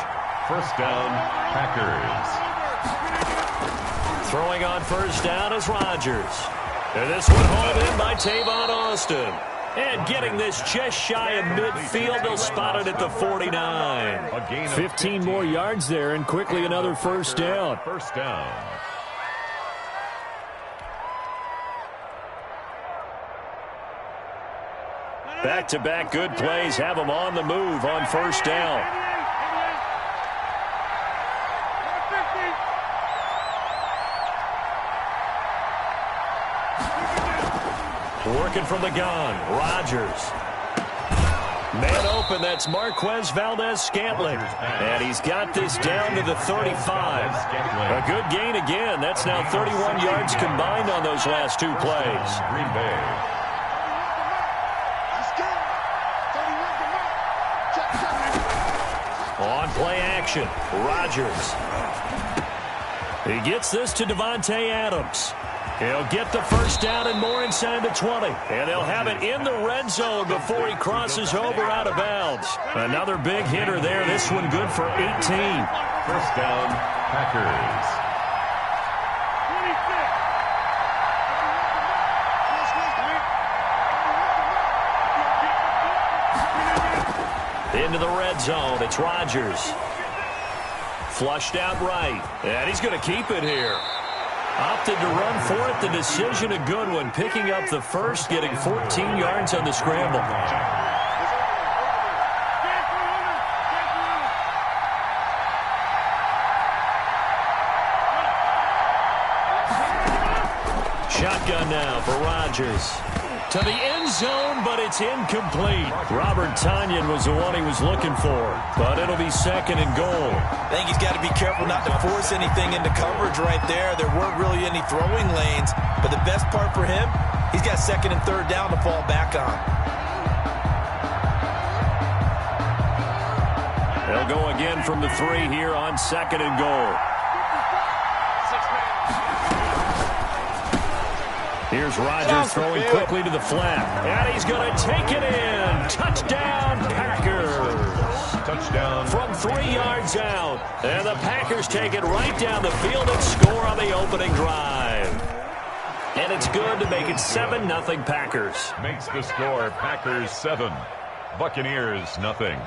First down, Packers. Throwing on first down is Rodgers. And this one hauled in by Tavon Austin. And getting this just shy of midfield, they'll spot it at the 49. 15 more yards there, and quickly another first down. First down. Back-to-back good plays have them on the move on first down. Working from the gun, Rodgers. Man open, that's Marquez Valdes-Scantling. And he's got this down to the 35. A good gain again. That's now 31 yards combined on those last two plays. Green Bay. On play action, Rodgers. He gets this to Davante Adams. He'll get the first down and more inside the 20. And they'll have it in the red zone before he crosses over out of bounds. Another big hitter there. This one good for 18. First down, Packers. Into the red zone. It's Rodgers. Flushed out right. And he's going to keep it here. Opted to run for it. The decision a good one. Picking up the first, getting 14 yards on the scramble. Shotgun now for Rodgers. To the end zone, but it's incomplete. Robert Tonyan was the one he was looking for, but it'll be 2nd and goal. I think he's got to be careful not to force anything into coverage right there. There weren't really any throwing lanes, but the best part for him, he's got 2nd and 3rd down to fall back on. They'll go again from the 3 here on 2nd and goal. Here's Rodgers throwing quickly to the flat. And he's going to take it in. Touchdown, Packers. Touchdown. From 3 yards out. And the Packers take it right down the field and score on the opening drive. And it's good to make it 7-0 Packers. Makes the score Packers 7. Buccaneers 0.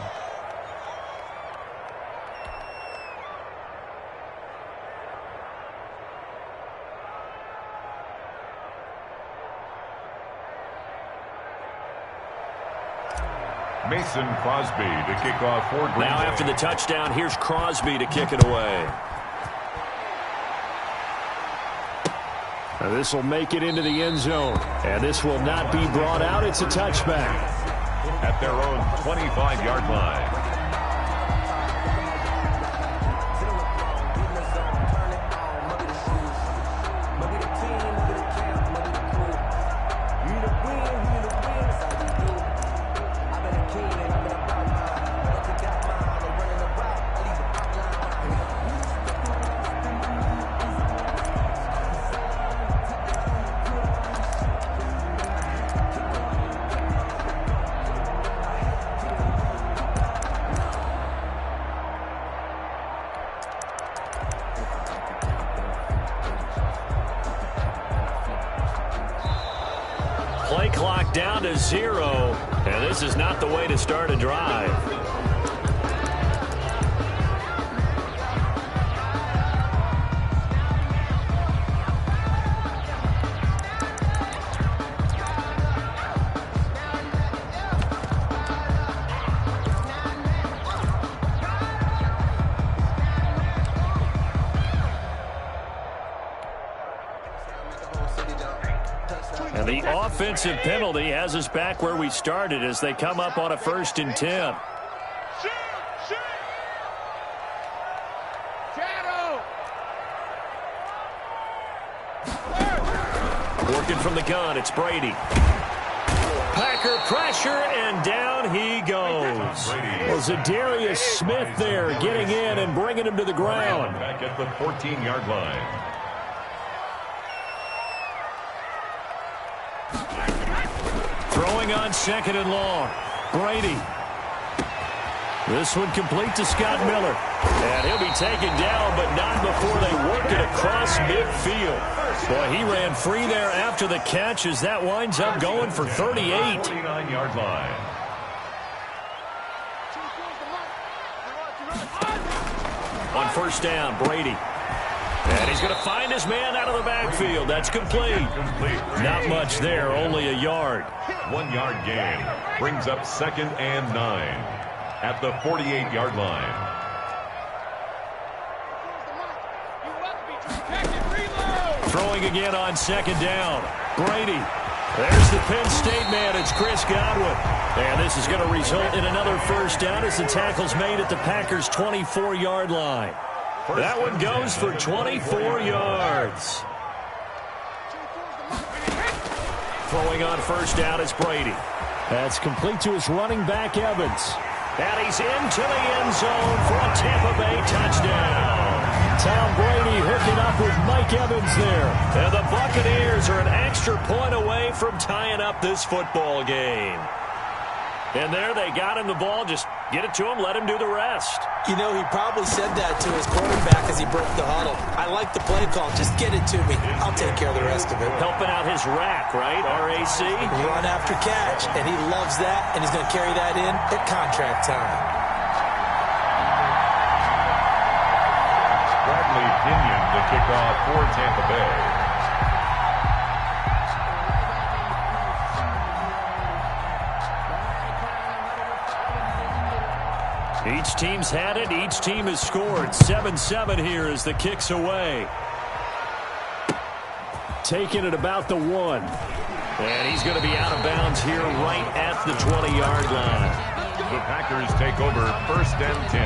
Mason Crosby to kick off for Green Bay. Now after the touchdown, here's Crosby to kick it away. Now this will make it into the end zone. And this will not be brought out. It's a touchback. At their own 25-yard line. down to 0. And this is not the way to start a drive. And the offensive penalty has us back where we started as they come up on a 1st and 10. Working from the gun, it's Brady. Packer pressure, and down he goes. Well, Zadarius Smith there getting in and bringing him to the ground. Back at the 14-yard line. Throwing on 2nd and long. Brady. This one complete to Scott Miller. And he'll be taken down, but not before they work it across midfield. Boy, he ran free there after the catch as that winds up going for 38. 49-yard line. On 1st down, Brady. And he's going to find his man out of the backfield. That's complete. Not much there, only a yard. 1-yard gain brings up 2nd and 9 at the 48-yard line. Throwing again on 2nd down. Brady. There's the Penn State man. It's Chris Godwin. And this is going to result in another 1st down as the tackle's made at the Packers' 24-yard line. That one goes for 24 yards. Throwing on 1st down is Brady. That's complete to his running back, Evans. And he's into the end zone for a Tampa Bay touchdown. Tom Brady hooking up with Mike Evans there. And the Buccaneers are an extra point away from tying up this football game. And there they got him the ball. Just get it to him, let him do the rest. You know, he probably said that to his quarterback as he broke the huddle. I like the play call. Just get it to me. I'll take care of the rest of it. Helping out his rack, right? RAC. Run after catch, and he loves that, and he's going to carry that in at contract time. Bradley Pinion the kickoff for Tampa Bay. Each team's had it. Each team has scored. 7-7 here as the kick's away. Taking it about the 1. And he's going to be out of bounds here right at the 20-yard line. The Packers take over 1st and 10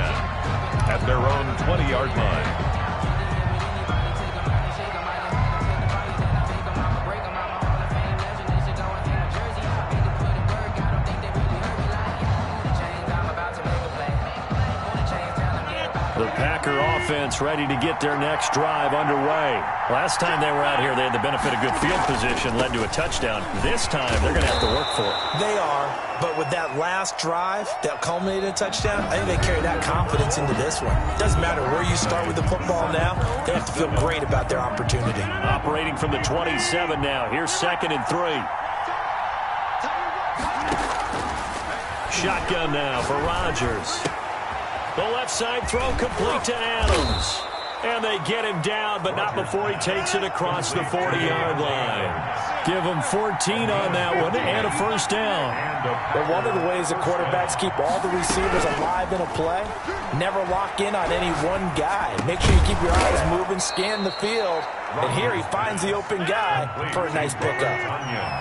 at their own 20-yard line. The Packer offense ready to get their next drive underway. Last time they were out here, they had the benefit of good field position, led to a touchdown. This time, they're going to have to work for it. They are, but with that last drive that culminated in a touchdown, I think they carry that confidence into this one. Doesn't matter where you start with the football now, they have to feel great about their opportunity. Operating from the 27 now. Here's 2nd and 3. Shotgun now for Rodgers. The left side throw complete to Adams. And they get him down, but not before he takes it across the 40-yard line. Give him 14 on that one and a 1st down. But one of the ways that quarterbacks keep all the receivers alive in a play, never lock in on any one guy. Make sure you keep your eyes moving, scan the field. And here he finds the open guy for a nice pickup.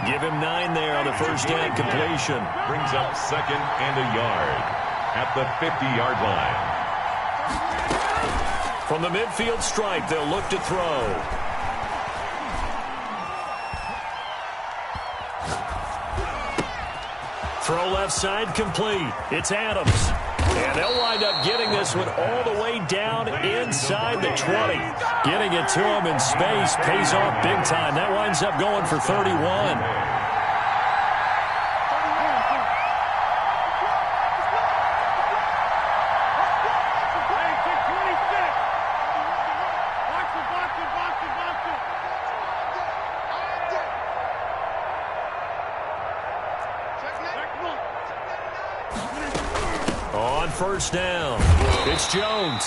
Give him 9 there on the 1st down completion. Brings up 2nd and a yard at the 50-yard line. From the midfield stripe, they'll look to throw. Throw left side complete. It's Adams. And they'll wind up getting this one all the way down inside the 20. Getting it to him in space pays off big time. That winds up going for 31. on first down. It's Jones.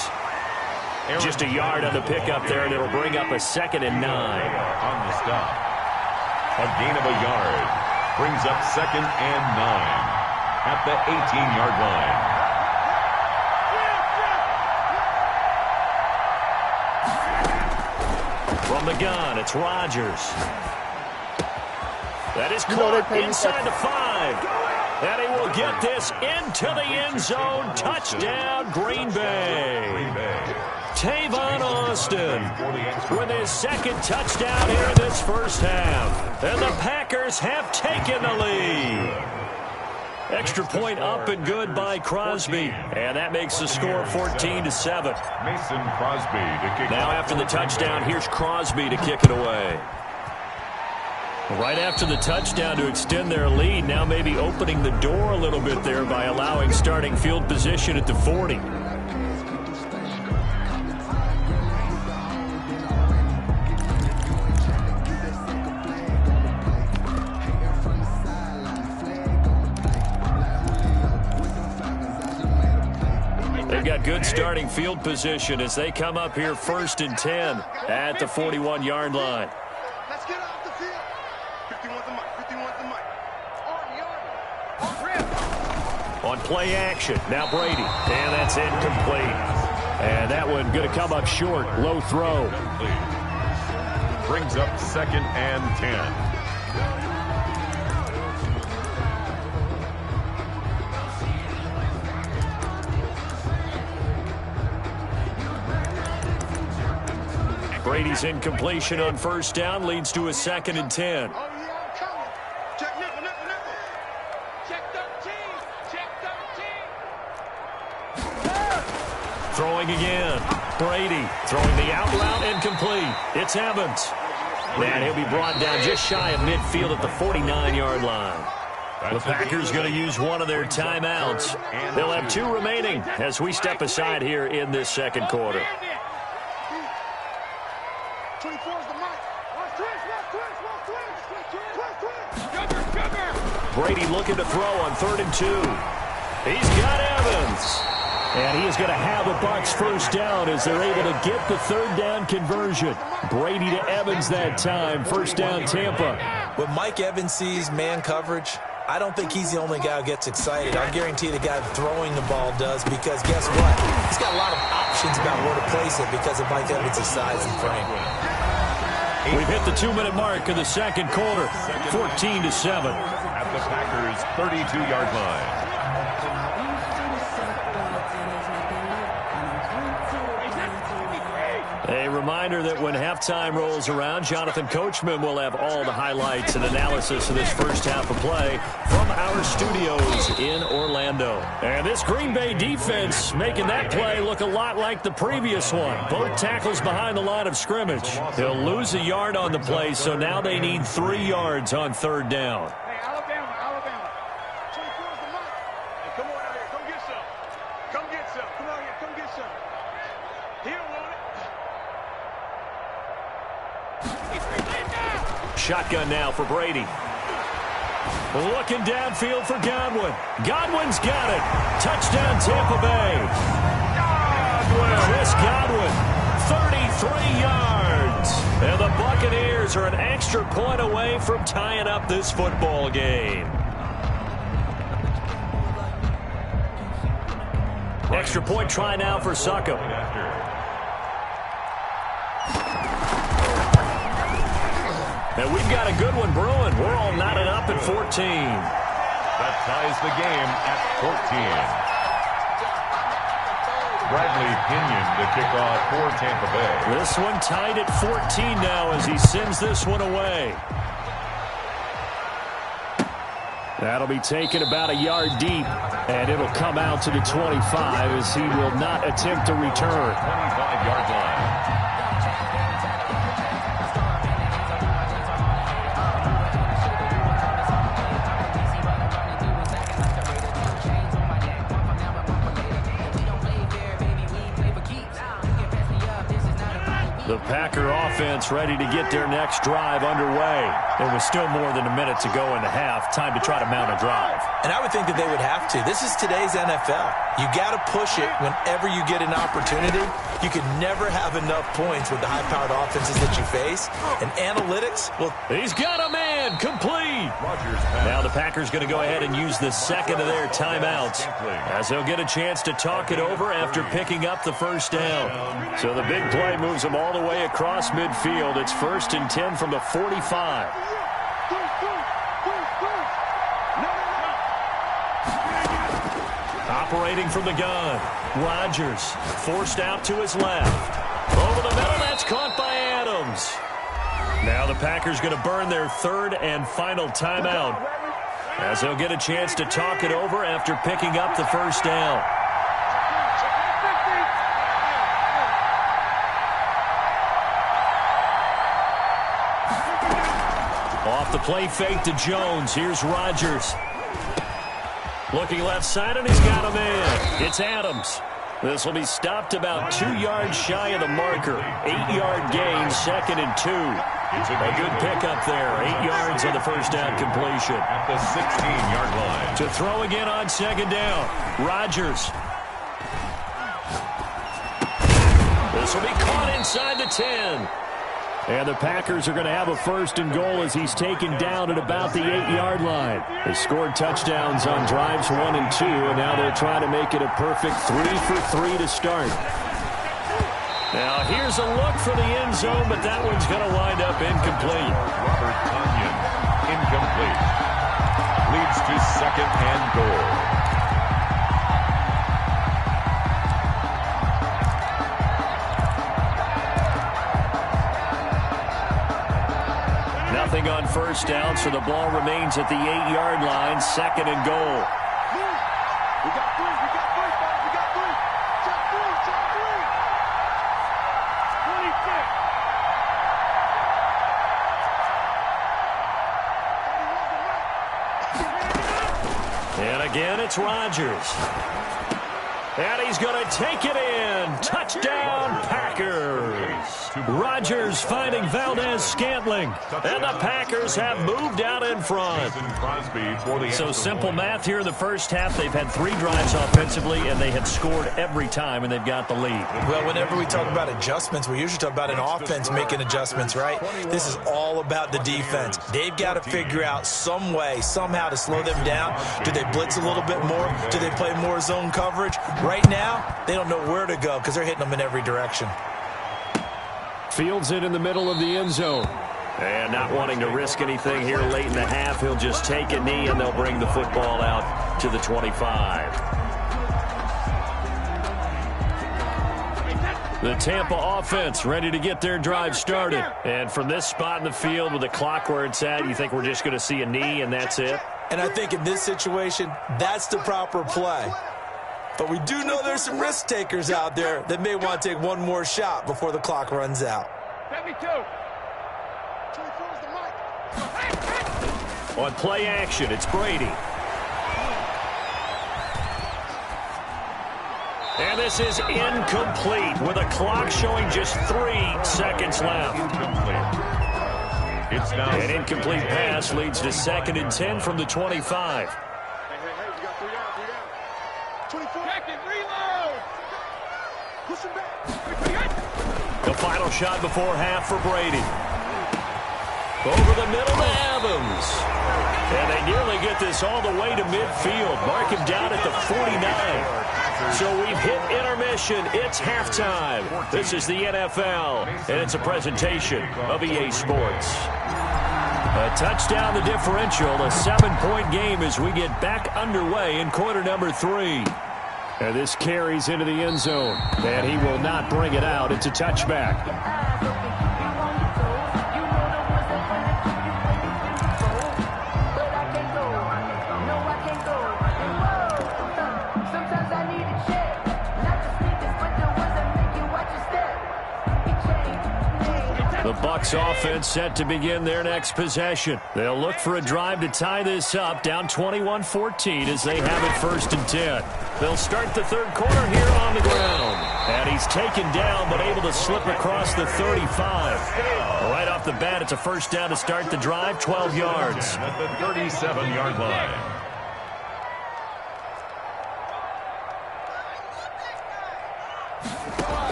Just a yard on the pickup there, and it'll bring up a 2nd and 9. On the stop. A gain of a yard. Brings up 2nd and 9 at the 18-yard line. From the gun, it's Rodgers. That is caught inside the 5. And he will get this into the end zone. Touchdown, Green Bay. Tavon Austin with his 2nd touchdown here in this first half. And the Packers have taken the lead. Extra point up and good by Crosby. And that makes the score 14-7. Mason Crosby to kick. Now after the touchdown, here's Crosby to kick it away. Right after the touchdown to extend their lead, now maybe opening the door a little bit there by allowing starting field position at the 40. They've got good starting field position as they come up here 1st and 10 at the 41-yard line. Let's get off the field. 51's the mic. 51's the mic. On play action, now Brady. And that's incomplete. And that one going to come up short. Low throw. Brings up 2nd and 10. Brady's incompletion on first down leads to a 2nd and 10. Oh, yeah, I'm coming. Check nickel, nickel, nickel. Check 13. Check 13. Throwing again. Brady throwing the out route incomplete. It's Evans. And he'll be brought down just shy of midfield at the 49-yard line. The Packers going to use one of their timeouts. They'll have 2 remaining as we step aside here in this second quarter. 24 is the mic. Brady looking to throw on 3rd and 2. He's got Evans. And he is going to have the Bucs first down as they're able to get the 3rd down conversion. Brady to Evans that time. First down, Tampa. When Mike Evans sees man coverage, I don't think he's the only guy who gets excited. I'll guarantee the guy throwing the ball does, because guess what? He's got a lot of options about where to place it because of Mike Evans' size and frame. We've hit the 2-minute mark of the second quarter, 14-7. At the Packers' 32-yard line. A reminder that when halftime rolls around, Jonathan Coachman will have all the highlights and analysis of this first half of play from our studios in Orlando. And this Green Bay defense making that play look a lot like the previous one. Both tackles behind the line of scrimmage. They'll lose a yard on the play, so now they need 3 yards on 3rd down. Hey, Alabama. 24 is the mic. Hey, come on out here. Come get some. Come get some. Come on here. Come get some. He don't want it. Shotgun now for Brady. Looking downfield for Godwin. Godwin's got it. Touchdown, Tampa Bay. Chris Godwin, 33 yards. And the Buccaneers are an extra point away from tying up this football game. Extra point try now for Succop. And we've got a good one brewing. We're all knotted up at 14. That ties the game at 14. Bradley Pinion to kick off for Tampa Bay. This one tied at 14 now as he sends this one away. That'll be taken about a yard deep, and it'll come out to the 25 as he will not attempt to return. 25-yard line. The Packer offense ready to get their next drive underway. There was still more than a minute to go in the half. Time to try to mount a drive. And I would think that they would have to. This is today's NFL. You got to push it whenever you get an opportunity. You can never have enough points with the high-powered offenses that you face. And analytics, well, he's got a man complete. Now the Packers going to go ahead and use the second of their timeouts, as they'll get a chance to talk it over after picking up the first down. So the big play moves them all the way across midfield. It's 1st and 10 from the 45. Operating from the gun, Rodgers forced out to his left. Over the middle, that's caught by Adams. Now the Packers going to burn their 3rd and final timeout, as they'll get a chance to talk it over after picking up the first down. Off the play fake to Jones. Here's Rodgers. Looking left side, and he's got a man. It's Adams. This will be stopped about 2 yards shy of the marker. 8-yard gain, 2nd and 2. A good pickup there. 8 yards on the first down completion. At the 16-yard line. To throw again on 2nd down. Rodgers. This will be caught inside the 10. And the Packers are going to have a 1st and goal as he's taken down at about the 8-yard line. They scored touchdowns on drives 1 and 2, and now they're trying to make it a perfect 3 for 3 to start. Now here's a look for the end zone, but that one's going to wind up incomplete. Robert Tonyan, incomplete. Leads to 2nd and goal. Nothing on first down, so the ball remains at the 8-yard line, 2nd and goal. We got 3, we got 3, guys, we got 3. Check 3, 26. And again, it's Rodgers. And he's going to take it in. Touchdown, Packers. Rodgers finding Valdez-Scantling. And the Packers have moved out in front. So simple math here in the first half. They've had 3 drives offensively, and they had scored every time, and they've got the lead. Well, whenever we talk about adjustments, we usually talk about an offense making adjustments, right? This is all about the defense. They've got to figure out some way, somehow to slow them down. Do they blitz a little bit more? Do they play more zone coverage? Right now, they don't know where to go because they're hitting them in every direction. Fields it in the middle of the end zone. And not wanting to risk anything here late in the half, he'll just take a knee, and they'll bring the football out to the 25. The Tampa offense ready to get their drive started. And from this spot in the field with the clock where it's at, you think we're just going to see a knee and that's it? And I think in this situation, that's the proper play. But we do know there's some risk takers out there that may want to take one more shot before the clock runs out. 72. 24 is the mic. On play action, it's Brady. And this is incomplete with a clock showing just 3 seconds left. It's now An incomplete pass leads to 2nd and 10 from the 25. Hey, we got 3 down, 3 down. 24. Back and reload. Push him back. The final shot before half for Brady. Over the middle to Adams. And they nearly get this all the way to midfield. Mark him down at the 49. So we've hit intermission. It's halftime. This is the NFL, and it's a presentation of EA Sports. A touchdown, the differential, a 7-point game as we get back underway in quarter number 3. And this carries into the end zone, and he will not bring it out. It's a touchback. The Bucs offense set to begin their next possession. They'll look for a drive to tie this up, down 21-14 as they have it 1st and 10. They'll start the third quarter here on the ground. And he's taken down but able to slip across the 35. Right off the bat, it's a first down to start the drive, 12 yards. At the 37-yard line.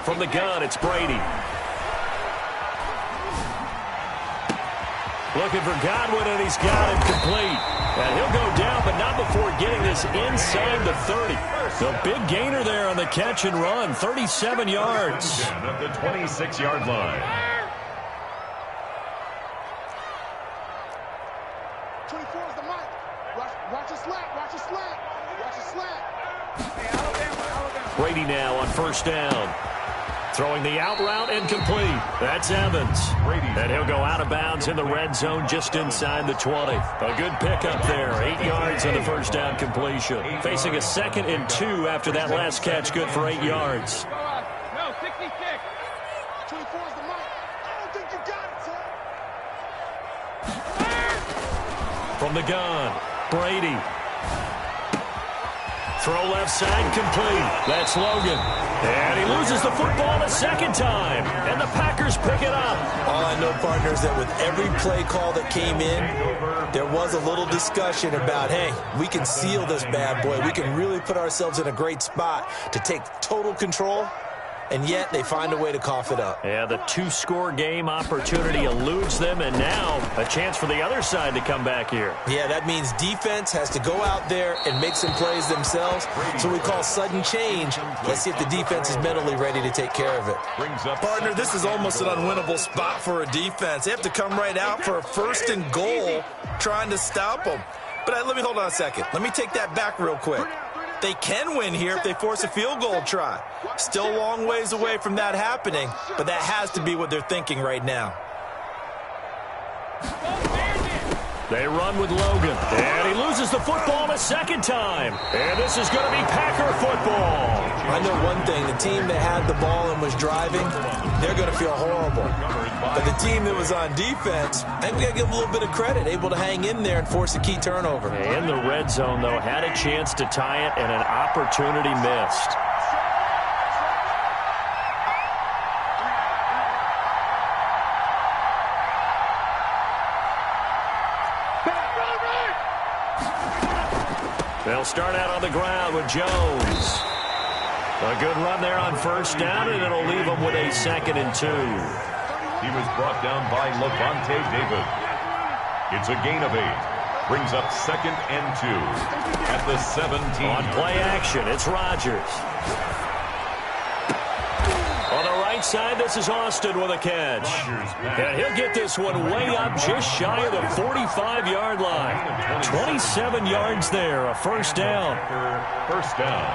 From the gun, it's Brady. Looking for Godwin, and he's got him complete. And he'll go down, but not before getting this inside the 30. The big gainer there on the catch and run, 37 yards. At the 26-yard line. 24 is the mic. Watch your slant. Watch your slant. Watch your slant. Brady now on first down. Throwing the out route incomplete. That's Evans. And he'll go out of bounds in the red zone just inside the 20. A good pickup there. 8 yards on the first down completion. Facing a 2nd and 2 after that last catch. Good for 8 yards. No, 66. 24 is the mic. I don't think you got it, son. From the gun, Brady. Throw left side, complete. That's Logan. And he loses the football the second time. And the Packers pick it up. All I know, partner, is that with every play call that came in, there was a little discussion about, hey, we can seal this bad boy. We can really put ourselves in a great spot to take total control. And yet they find a way to cough it up. Yeah, the 2-score game opportunity eludes them, and now a chance for the other side to come back here. Yeah, that means defense has to go out there and make some plays themselves. So we call sudden change. Let's see if the defense is mentally ready to take care of it. Partner, this is almost an unwinnable spot for a defense. They have to come right out for a 1st and goal trying to stop them. But let me hold on a second. Let me take that back real quick. They can win here if they force a field goal try. Still a long ways away from that happening, but that has to be what they're thinking right now. They run with Logan, and he loses the football the second time. And this is going to be Packer football. I know one thing, the team that had the ball and was driving, they're going to feel horrible. But the team that was on defense, I think we got to give them a little bit of credit, able to hang in there and force a key turnover. In the red zone, though, had a chance to tie it, and an opportunity missed. They'll start out on the ground with Jones. A good run there on first down, and it'll leave them with a 2nd and 2. He was brought down by Levante David. It's a gain of 8. Brings up 2nd and 2 at the 17. On play action, it's Rodgers. On the right side, this is Austin with a catch. And he'll get this one way up just shy of the 45-yard line. 27 yards there, a first down. First down.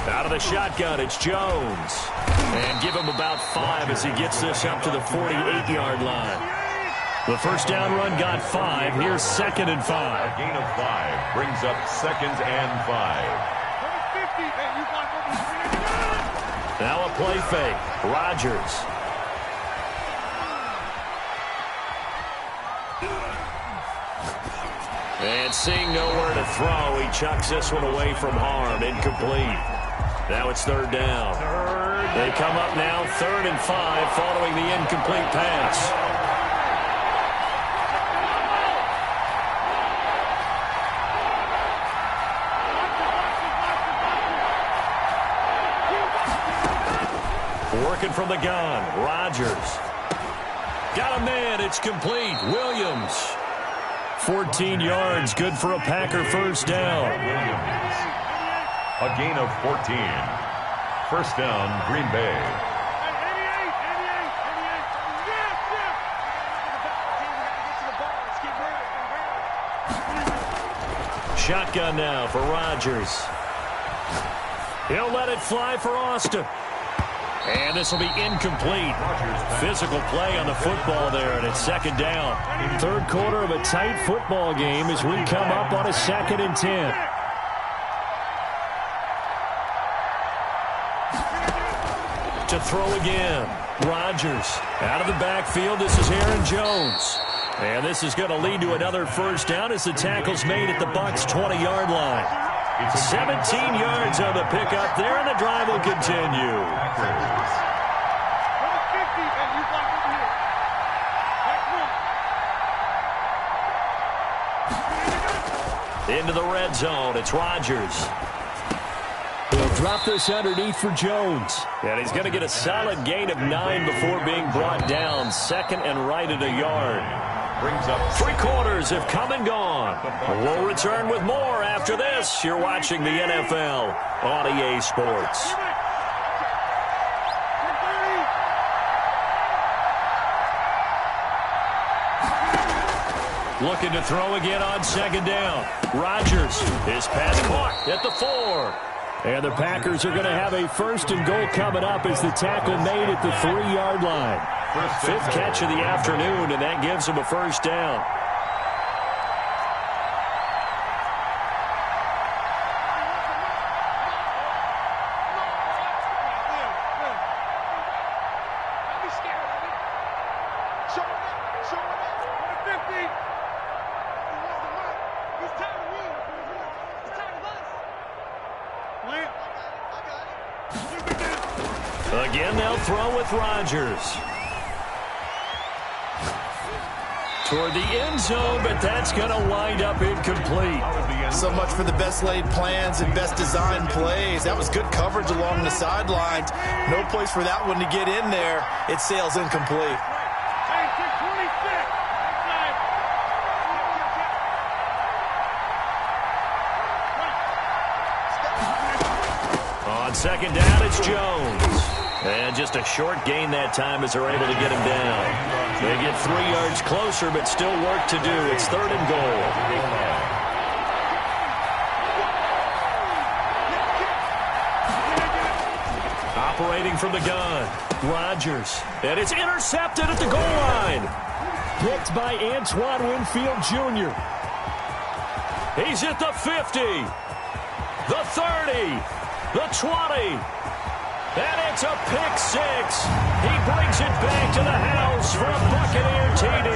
Out of the shotgun, it's Jones. And give him about 5 as he gets this up to the 48-yard line. The first down run got 5. Here's 2nd and 5. A gain of 5 brings up 2nd and 5. Now a play fake. Rodgers. And seeing nowhere to throw, he chucks this one away from harm. Incomplete. Now it's 3rd down. They come up now 3rd and 5 following the incomplete pass. Working from the gun, Rodgers. Got a man, it's complete. Williams. 14 yards, good for a Packer first down. Williams. A gain of 14. First down, Green Bay. Shotgun now for Rodgers. He'll let it fly for Austin. And this will be incomplete. Physical play on the football there, and it's 2nd down. 3rd quarter of a tight football game as we come up on a 2nd and 10. To throw again. Rodgers out of the backfield. This is Aaron Jones. And this is going to lead to another first down as the tackle's made at the Bucs' 20-yard line. 17 yards on the pickup there, and the drive will continue. Into the red zone, it's Rodgers. He'll drop this underneath for Jones. And he's going to get a solid gain of 9 before being brought down. Second and right at a yard. Brings up 3 quarters have come and gone. We'll return with more after this. You're watching the NFL on EA Sports. Looking to throw again on second down. Rodgers, his pass caught at the 4. And the Packers are going to have a first and goal coming up as the tackle made at the 3-yard line. 5th catch of the afternoon, and that gives him a first down. Again, they'll throw with Rodgers. Toward the end zone, but that's going to wind up incomplete. So much for the best laid plans and best designed plays. That was good coverage along the sidelines. No place for that one to get in there. It sails incomplete. On second down, it's Jones. And just a short gain that time as they're able to get him down. They get 3 yards closer, but still work to do. It's 3rd and goal. Operating from the gun, Rodgers. And it's intercepted at the goal line. Picked by Antoine Winfield Jr. He's at the 50, the 30, the 20. And it's a pick 6. He brings it back to the house for a Buccaneer TD.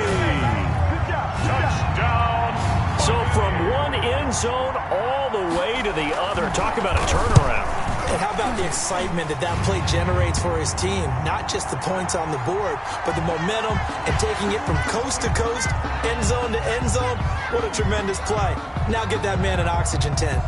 Touchdown. So from one end zone all the way to the other. Talk about a turnaround. And how about the excitement that that play generates for his team? Not just the points on the board, but the momentum and taking it from coast to coast, end zone to end zone. What a tremendous play. Now get that man an oxygen tent.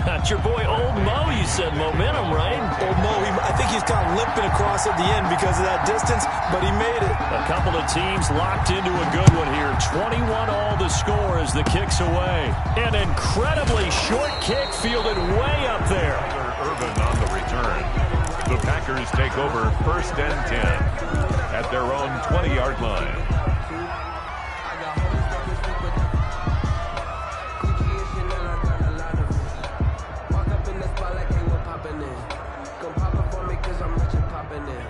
It's your boy Old Mo, you said. Momentum, right? Old Mo, I think he's kind of limping across at the end because of that distance, but he made it. A couple of teams locked into a good one here. 21 all the score as the kick's away. An incredibly short kick fielded way up there. Irvin on the return. The Packers take over 1st and 10 at their own 20-yard line.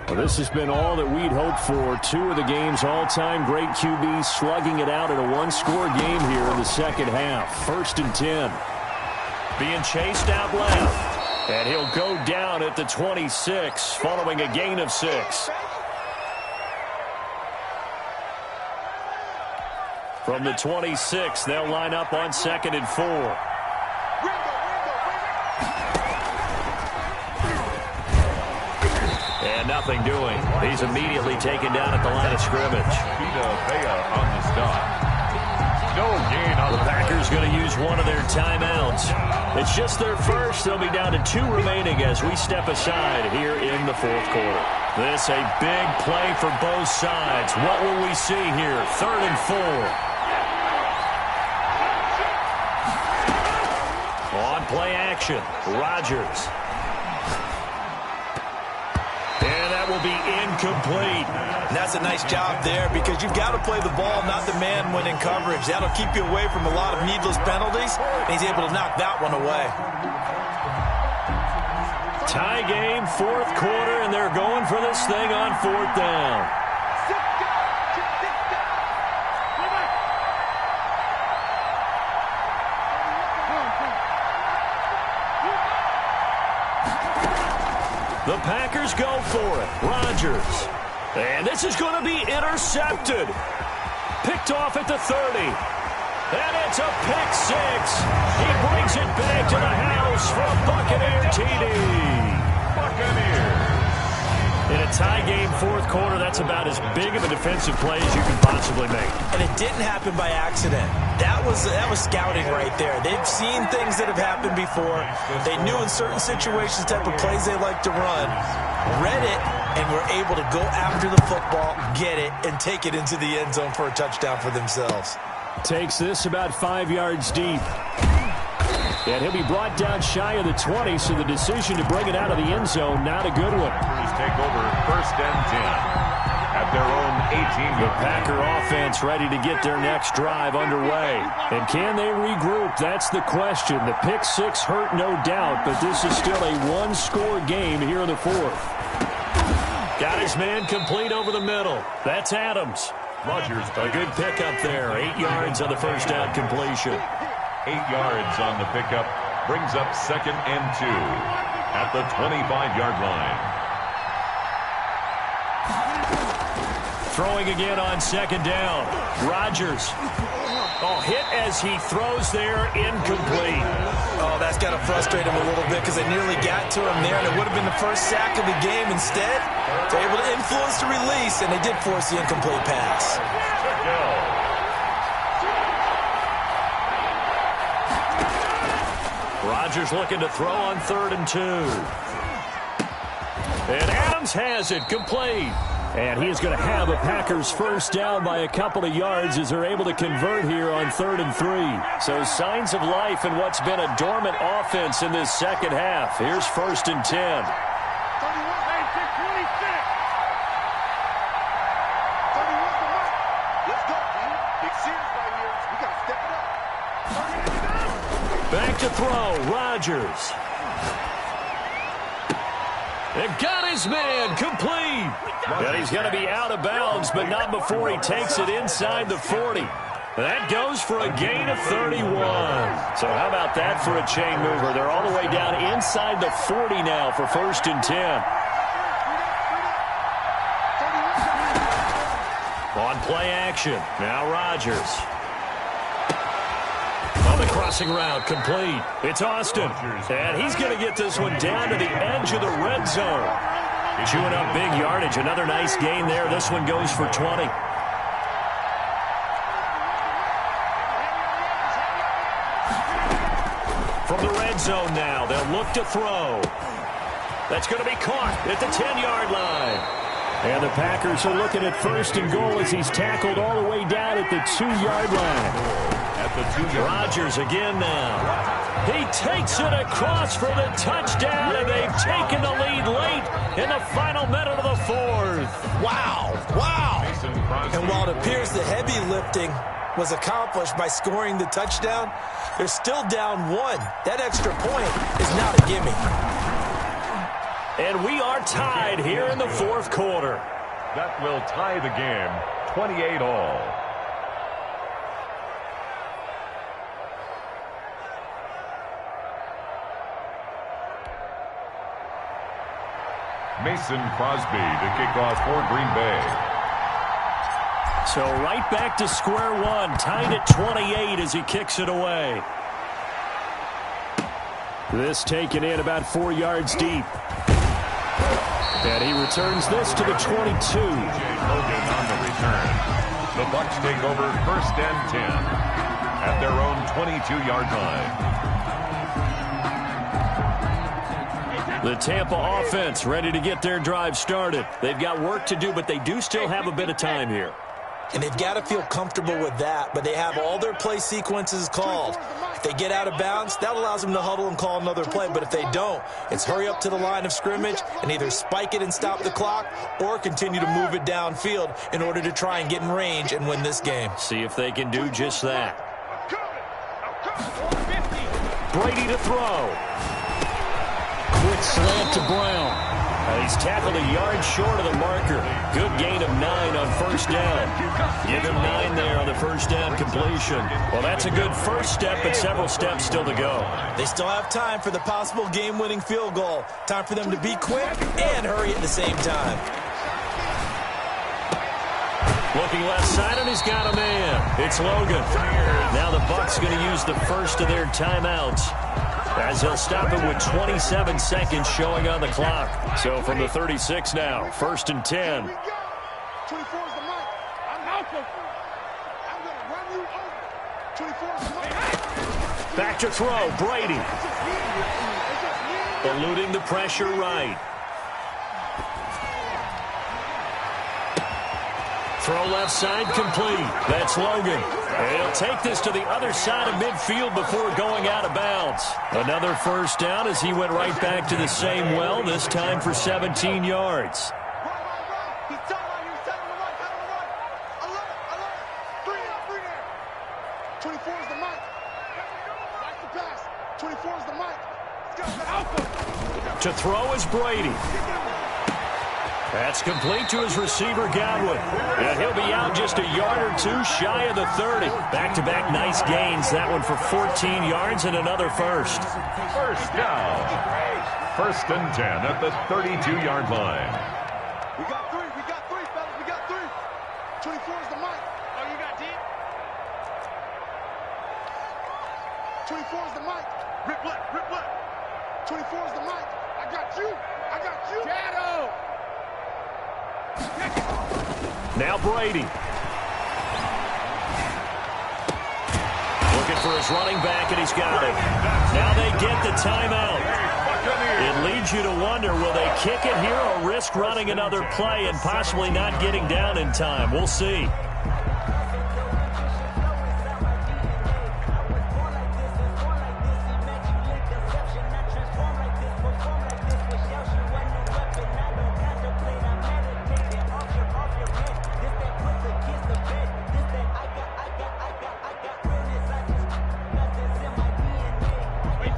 Well, this has been all that we'd hoped for. 2 of the game's all-time great QBs slugging it out in a one-score game here in the second half. 1st and 10. Being chased out left. And he'll go down at the 26 following a gain of 6. From the 26, they'll line up on 2nd and 4. And nothing doing. He's immediately taken down at the line of scrimmage. Vita Vea on the stop. No gain on the Packers going to use one of their timeouts. It's just their first. They'll be down to 2 remaining as we step aside here in the 4th quarter. This a big play for both sides. What will we see here? 3rd and 4. On play action, Rodgers. And that will be incomplete. And that's a nice job there because you've got to play the ball, not the man when in coverage. That'll keep you away from a lot of needless penalties, and he's able to knock that one away. Tie game, 4th quarter, and they're going for this thing on 4th down. The Packers go for it. Rodgers. And this is going to be intercepted. Picked off at the 30. And it's a pick 6. He brings it back to the house for a Buccaneer TD. Buccaneers. In a tie game, fourth quarter. That's about as big of a defensive play as you can possibly make. And it didn't happen by accident. That was scouting right there. They've seen things that have happened before. They knew in certain situations the type of plays they like to run, read it, and were able to go after the football, get it, and take it into the end zone for a touchdown for themselves. Takes this about 5 yards deep. And he'll be brought down shy of the 20, so the decision to bring it out of the end zone, not a good one. Take over first and 10 at their own 18. The Packer offense ready to get their next drive underway. And can they regroup? That's the question. The pick six hurt, no doubt, but this is still a one-score game here in the fourth. Got his man complete over the middle. That's Adams. Rodgers, a good pickup there. 8 yards on the first down completion. 8 yards on the pickup. Brings up second and 2 at the 25-yard line. Throwing again on second down. Rodgers. Oh, hit as he throws there, incomplete. Oh, that's got to frustrate him a little bit because they nearly got to him there, and it would have been the first sack of the game. Instead, they're able to influence the release, and they did force the incomplete pass. Rodgers looking to throw on 3rd and 2. And Adams has it complete. And he is going to have a Packers first down by a couple of yards as they're able to convert here on 3rd and 3. So signs of life in what's been a dormant offense in this second half. Here's 1st and 10. 31, 31's the mark. Let's go, man. Big series right here. We got to step it up. Back to throw. Rodgers. And got his man complete. And he's going to be out of bounds, but not before he takes it inside the 40. That goes for a gain of 31. So how about that for a chain mover? They're all the way down inside the 40 now for 1st and 10. On play action. Now Rodgers. On the crossing route, complete. It's Austin. And he's going to get this one down to the edge of the red zone. Chewing up big yardage. Another nice gain there. This one goes for 20. From the red zone now, they'll look to throw. That's going to be caught at the 10-yard line. And the Packers are looking at 1st and goal as he's tackled all the way down at the 2-yard line. Rodgers again now. He takes it across for the touchdown, and they've taken the lead late in the final minute of the fourth. Wow. Wow. And while it appears the heavy lifting was accomplished by scoring the touchdown, they're still down 1. That extra point is not a gimme. And we are tied here in the fourth quarter. That will tie the game, 28 all. Mason Crosby to kick off for Green Bay. So right back to square one, tied at 28 as he kicks it away. This taken in about 4 yards deep. And he returns this to the 22. Logan on the return. The Bucs take over 1st and 10 at their own 22-yard line. The Tampa offense ready to get their drive started. They've got work to do, but they do still have a bit of time here. And they've got to feel comfortable with that, but they have all their play sequences called. If they get out of bounds, that allows them to huddle and call another play. But if they don't, it's hurry up to the line of scrimmage and either spike it and stop the clock or continue to move it downfield in order to try and get in range and win this game. See if they can do just that. Brady to throw. Quick slant to Brown. He's tackled a yard short of the marker. Good gain of 9 on first down. Give him 9 there on the first down completion. Well, that's a good first step, but several steps still to go. They still have time for the possible game-winning field goal. Time for them to be quick and hurry at the same time. Looking left side, and he's got a man. It's Logan. Now the Bucs going to use the first of their timeouts. as he'll stop it with 27 seconds showing on the clock. So from the 36 now, 1st and 10. 24 is the mic. I'm Malcolm. I'm going to run you over. 24 is the mic. Back to throw, Brady. Eluding the pressure right. Throw left side complete. That's Logan. And he'll take this to the other side of midfield before going out of bounds. Another first down as he went right back to the same well, this time for 17 yards. He's talking about you. Tell him to run. Tell him to run. Alert. Alert. Three there. 24 is the mic. That's the pass. 24 is the mic. Let's go. Alpha. To throw is Brady. That's complete to his receiver, Godwin. And he'll be out just a yard or two shy of the 30. Back-to-back nice gains. That one for 14 yards and another first. First down. 1st and 10 at the 32-yard line. We got three, fellas. We got three. 24 is the mic. Oh, you got deep? 24 is the mic. Rip left. 24 is the mic. I got you. Shadow. Now Brady. Looking for his running back, and he's got it. Now they get the timeout. It leads you to wonder, will they kick it here or risk running another play and possibly not getting down in time? We'll see.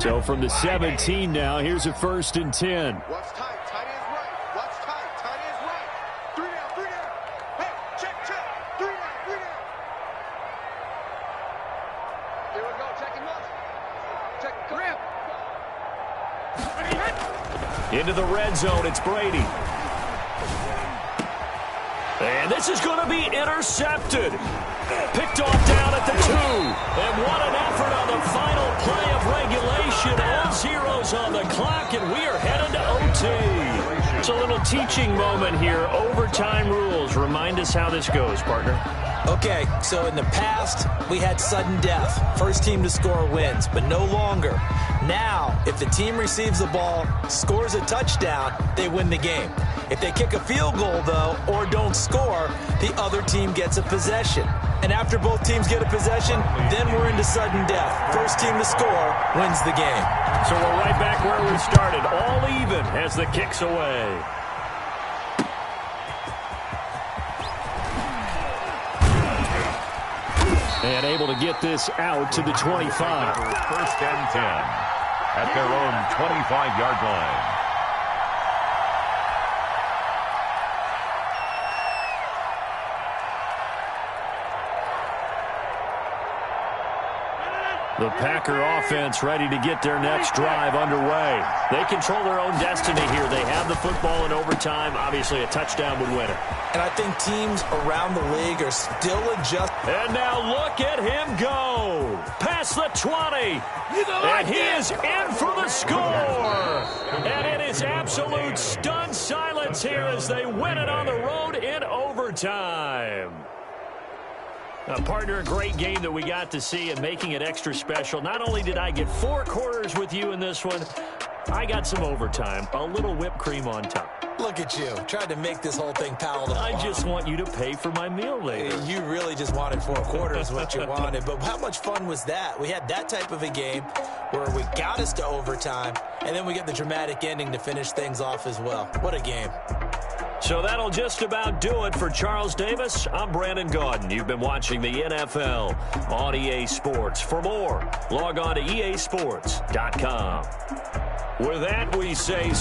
So from the 17 now, here's a 1st and 10. Watch tight. Tight ends right. Watch tight. Tight ends right. Three down. Hey, check. Three down. Here we go. Check him up. Check grip. Into the red zone, it's Brady. And this is going to be intercepted. Picked off down at the 2. And what an effort on the final play of regulation. All zeros on the clock, and we are headed to OT. It's a little teaching moment here. Overtime rules. Remind us how this goes, partner. Okay, so in the past, we had sudden death. First team to score wins, but no longer. Now, if the team receives the ball, scores a touchdown, they win the game. If they kick a field goal, though, or don't score, the other team gets a possession. And after both teams get a possession, then we're into sudden death. First team to score wins the game. So we're right back where we started, all even as the kick's away. And able to get this out to the 25. 1st and 10 at their own 25-yard line. The Packer offense ready to get their next drive underway. They control their own destiny here. They have the football in overtime. Obviously, a touchdown would win it. And I think teams around the league are still adjusting. And now look at him go. Past the 20. And he is in for the score. And it is absolute stunned silence here as they win it on the road in overtime. Partner, a great game that we got to see and making it extra special. Not only did I get 4 quarters with you in this one, I got some overtime. A little whipped cream on top. Look at you, tried to make this whole thing palatable. I just want you to pay for my meal later. You really just wanted 4 quarters, what you wanted. But how much fun was that? We had that type of a game where we got us to overtime, and then we get the dramatic ending to finish things off as well. What a game. So that'll just about do it for Charles Davis. I'm Brandon Gaudin. You've been watching the NFL on EA Sports. For more, log on to easports.com. With that, we say